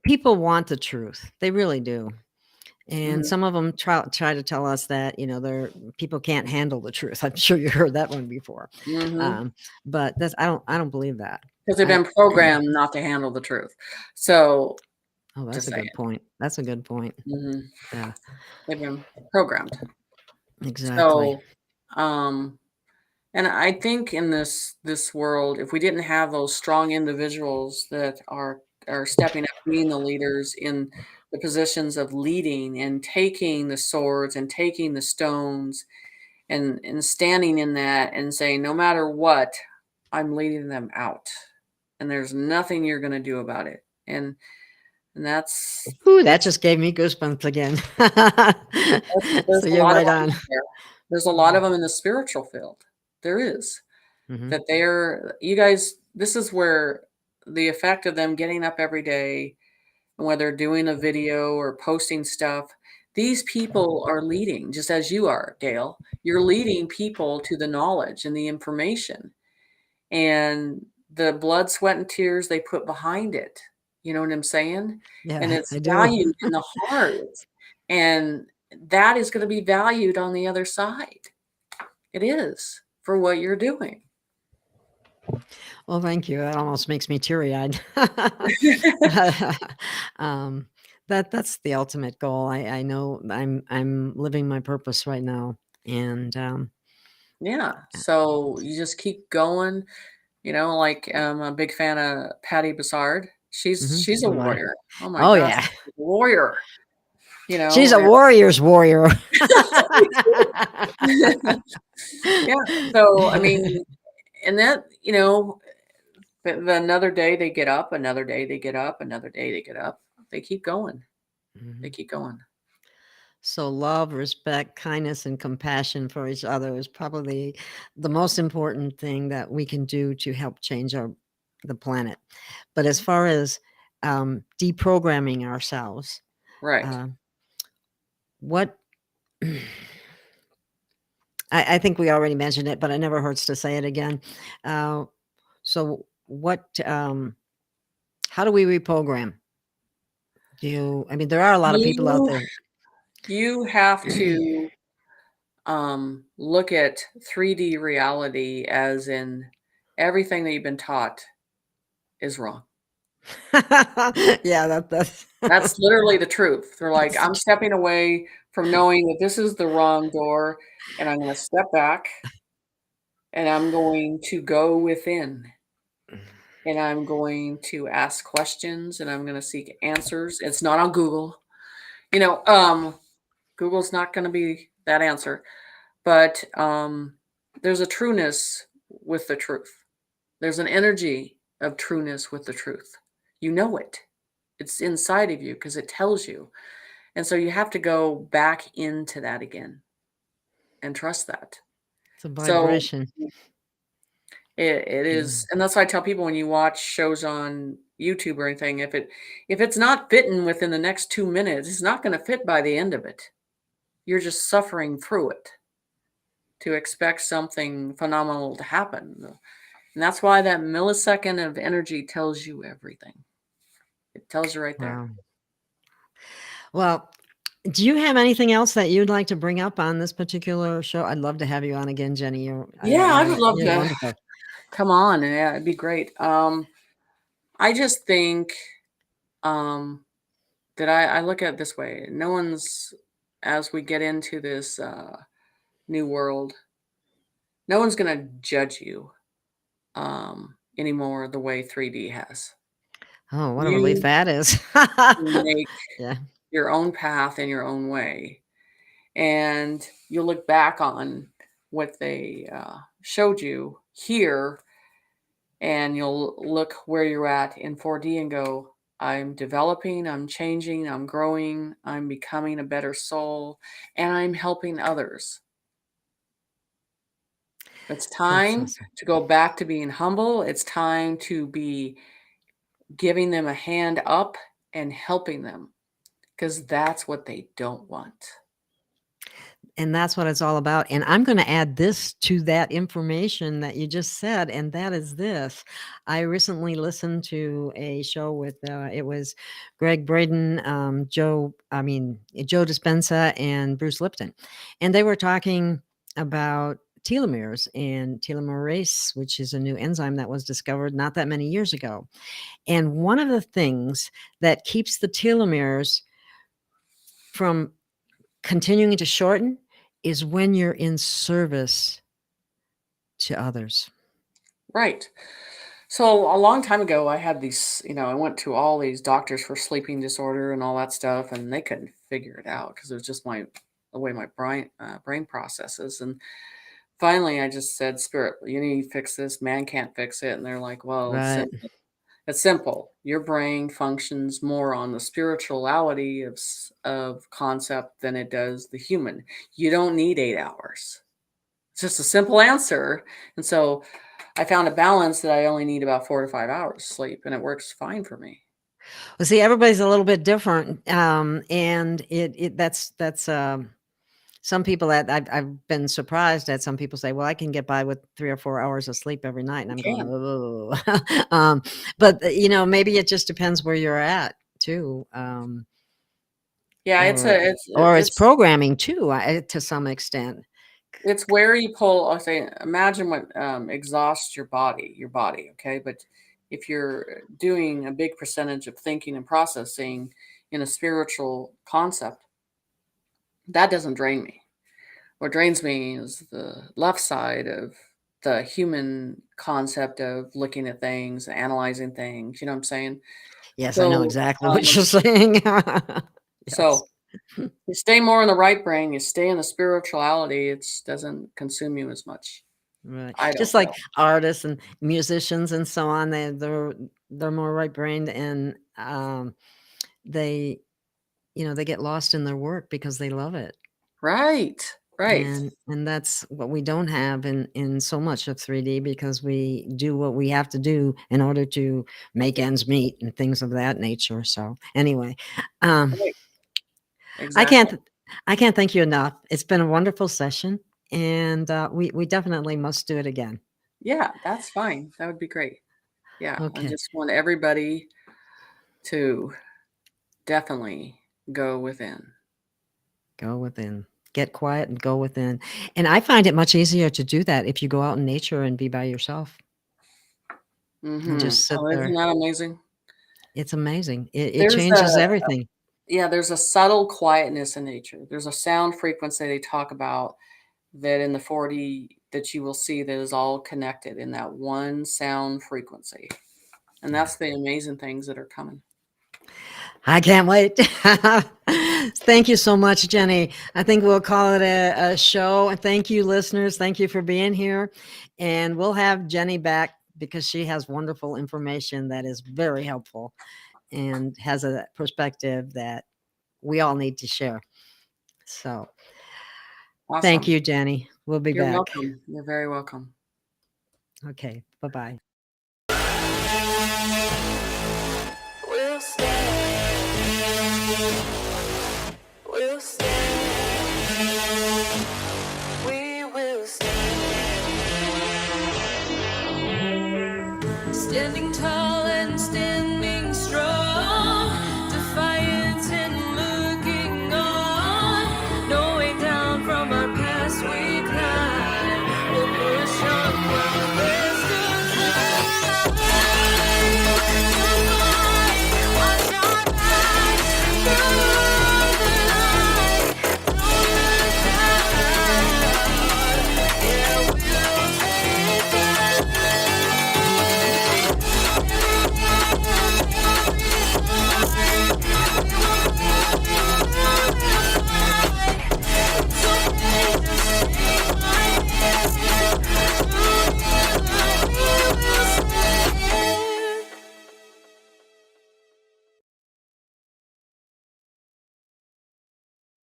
Speaker 1: people want the truth. They really do. And
Speaker 2: Mhm.
Speaker 1: some of them try to tell us that, you know, people can't handle the truth. I'm sure you heard that one before.
Speaker 2: Mhm.
Speaker 1: But I don't believe that.
Speaker 2: Because they've
Speaker 1: I
Speaker 2: been programmed not to handle the truth. So,
Speaker 1: Oh, that's
Speaker 2: just
Speaker 1: a
Speaker 2: saying.
Speaker 1: good point. That's a good point.
Speaker 2: Mhm.
Speaker 1: Yeah,
Speaker 2: They've been programmed.
Speaker 1: exactly.
Speaker 2: So, um, and I think in this world, if we didn't have those strong individuals that are stepping up, being the leaders in the positions of leading and taking the swords and taking the stones, and standing in that and saying, no matter what, I'm leading them out, and there's nothing you're going to do about it. And that's,
Speaker 1: Ooh, that just gave me goosebumps again. So
Speaker 2: there's a
Speaker 1: you're
Speaker 2: lot of
Speaker 1: right
Speaker 2: them
Speaker 1: on.
Speaker 2: out there. There's a lot of them in the spiritual field. There is.
Speaker 1: Mhm.
Speaker 2: That they're, you guys, this is where the effect of them getting up every day, and whether doing a video or posting stuff, these people are leading, just as you are, Gail. You're leading people to the knowledge and the information, and the blood, sweat, and tears they put behind it. You know what I'm saying? And
Speaker 1: Yeah,
Speaker 2: it's
Speaker 1: I do.
Speaker 2: valued in the heart. And that is going to be valued on the other side. It is, for what you're doing.
Speaker 1: Well, thank you. That almost makes me teary-eyed. um, that's the ultimate goal. I know I'm living my purpose right now, and
Speaker 2: Yeah. So you just keep going. Like, I'm a big fan of Patty Bassard. She's a
Speaker 1: so am I.
Speaker 2: warrior. Oh my
Speaker 1: Oh
Speaker 2: gosh,
Speaker 1: yeah,
Speaker 2: she's a warrior. You
Speaker 1: she's
Speaker 2: know,
Speaker 1: a warrior's warrior.
Speaker 2: yeah. So I mean, and that, another day they get up, another day they get up, another day they get up. They keep going. They
Speaker 1: Mhm.
Speaker 2: keep going.
Speaker 1: So love, respect, kindness, and compassion for each other is probably the most important thing that we can do to help change the planet. But as far as deprogramming ourselves,
Speaker 2: Right.
Speaker 1: uh, what I think we already mentioned it, but it never hurts to say it again. Uh, so what? How do we reprogram? I mean, there are a lot of people out
Speaker 2: You
Speaker 1: there.
Speaker 2: you have to look at 3D reality as in everything that you've been taught is wrong.
Speaker 1: Yeah, that's
Speaker 2: That's literally the truth. They're like,
Speaker 1: that's the
Speaker 2: I'm stepping away from knowing that this is the wrong door, and I'm going to step back, and I'm going to go within, and I'm going to ask questions, and I'm going to seek answers. It's not on Google. Google's not going to be that answer, but there's a trueness with the truth. There's an energy of trueness with the truth. You know it. It's inside of you because it tells you. And so you have to go back into that again and trust that.
Speaker 1: it's a
Speaker 2: So
Speaker 1: vibration.
Speaker 2: it
Speaker 1: Yeah.
Speaker 2: is, and that's why I tell people, when you watch shows on YouTube or anything, if it's not fitting within the next 2 minutes, it's not going to fit by the end of it. You're just suffering through it to expect something phenomenal to happen. And that's why that millisecond of energy tells you everything. It tells you right there.
Speaker 1: Wow. Well, do you have anything else that you'd like to bring up on this particular show? I'd love to have you on again, Jenny.
Speaker 2: Yeah, I would love
Speaker 1: You're
Speaker 2: to
Speaker 1: wonderful.
Speaker 2: come on. Yeah, it'd be great. I just think that I look at it this way. No one's, as we get into this new world, no one's going to judge you anymore the way 3D has.
Speaker 1: Oh, what a relief
Speaker 2: You
Speaker 1: that is.
Speaker 2: can make
Speaker 1: Yeah.
Speaker 2: your own path in your own way. And you'll look back on what they showed you here, and you'll look where you're at in 4D and go, I'm developing, I'm changing, I'm growing, I'm becoming a better soul, and I'm helping others. It's
Speaker 1: That's
Speaker 2: time
Speaker 1: awesome.
Speaker 2: to go back to being humble. It's time to be giving them a hand up and helping them because that's what they don't want.
Speaker 1: And that's what it's all about. And I'm going to add this to that information that you just said, and that is this. I recently listened to a show with it was Greg Braden, Joe Dispenza, and Bruce Lipton, and they were talking about telomeres and telomerase, which is a new enzyme that was discovered not that many years ago. And one of the things that keeps the telomeres from continuing to shorten is when you're in service to others.
Speaker 2: Right. So a long time ago, I had these, I went to all these doctors for sleeping disorder and all that stuff, and they couldn't figure it out because it was just the way my brain processes. And finally, I just said, Spirit, you need to fix this. Man can't fix it. And they're like, well, it's
Speaker 1: Right.
Speaker 2: simple. It's simple. Your brain functions more on the spirituality of concept than it does the human. You don't need 8 hours. It's just a simple answer. And so I found a balance that I only need about 4 to 5 hours sleep, and it works fine for me.
Speaker 1: Well, see, everybody's a little bit different, and that's some people that I've been surprised at. Some people say, "Well, I can get by with 3 or 4 hours of sleep every night," and I'm going,
Speaker 2: Can.
Speaker 1: "Oh." But maybe it just depends where you're at too,
Speaker 2: Yeah,
Speaker 1: or it's programming too, to some extent.
Speaker 2: it's where you pull. I say, imagine what exhausts your body. Okay, but if you're doing a big percentage of thinking and processing in a spiritual concept, that doesn't drain me. What drains me is the left side of the human concept of looking at things, analyzing things. You know what I'm saying?
Speaker 1: Yes, I know
Speaker 2: So,
Speaker 1: exactly what you're saying. Yes.
Speaker 2: so you stay more in the right brain. You stay in the spirituality. It doesn't consume you as much.
Speaker 1: Right.
Speaker 2: I
Speaker 1: Just
Speaker 2: don't
Speaker 1: like
Speaker 2: know.
Speaker 1: artists and musicians and so on, they're more right-brained, and they they get lost in their work because they love it.
Speaker 2: Right. Right.
Speaker 1: And that's what we don't have in so much of 3D, because we do what we have to do in order to make ends meet and things of that nature. So anyway, um,
Speaker 2: Right.
Speaker 1: I
Speaker 2: Exactly.
Speaker 1: can't I can't thank you enough. It's been a wonderful session, and we definitely must do it again.
Speaker 2: Yeah, that's fine. That would be great. Yeah. I
Speaker 1: Okay,
Speaker 2: just want everybody to definitely go within.
Speaker 1: go within. Get quiet and go within. And I find it much easier to do that if you go out in nature and be by yourself and just sit
Speaker 2: Oh, isn't
Speaker 1: there.
Speaker 2: that amazing?
Speaker 1: It's amazing. It
Speaker 2: There's a
Speaker 1: changes everything.
Speaker 2: Yeah, there's a subtle quietness in nature. There's a sound frequency they talk about that in the 40 that you will see that is all connected in that one sound frequency. And
Speaker 1: Yeah.
Speaker 2: that's the amazing things that are coming.
Speaker 1: I can't wait. Thank you so much, Jenny. I think we'll call it a show. And thank you, listeners. Thank you for being here. And we'll have Jenny back because she has wonderful information that is very helpful and has a perspective that we all need to share. So thank
Speaker 2: Awesome.
Speaker 1: you, Jenny. We'll be
Speaker 2: You're
Speaker 1: back.
Speaker 2: welcome. You're very welcome.
Speaker 1: Okay. Bye-bye.
Speaker 4: We'll stand. We'll stand. We will stand. Standing tall.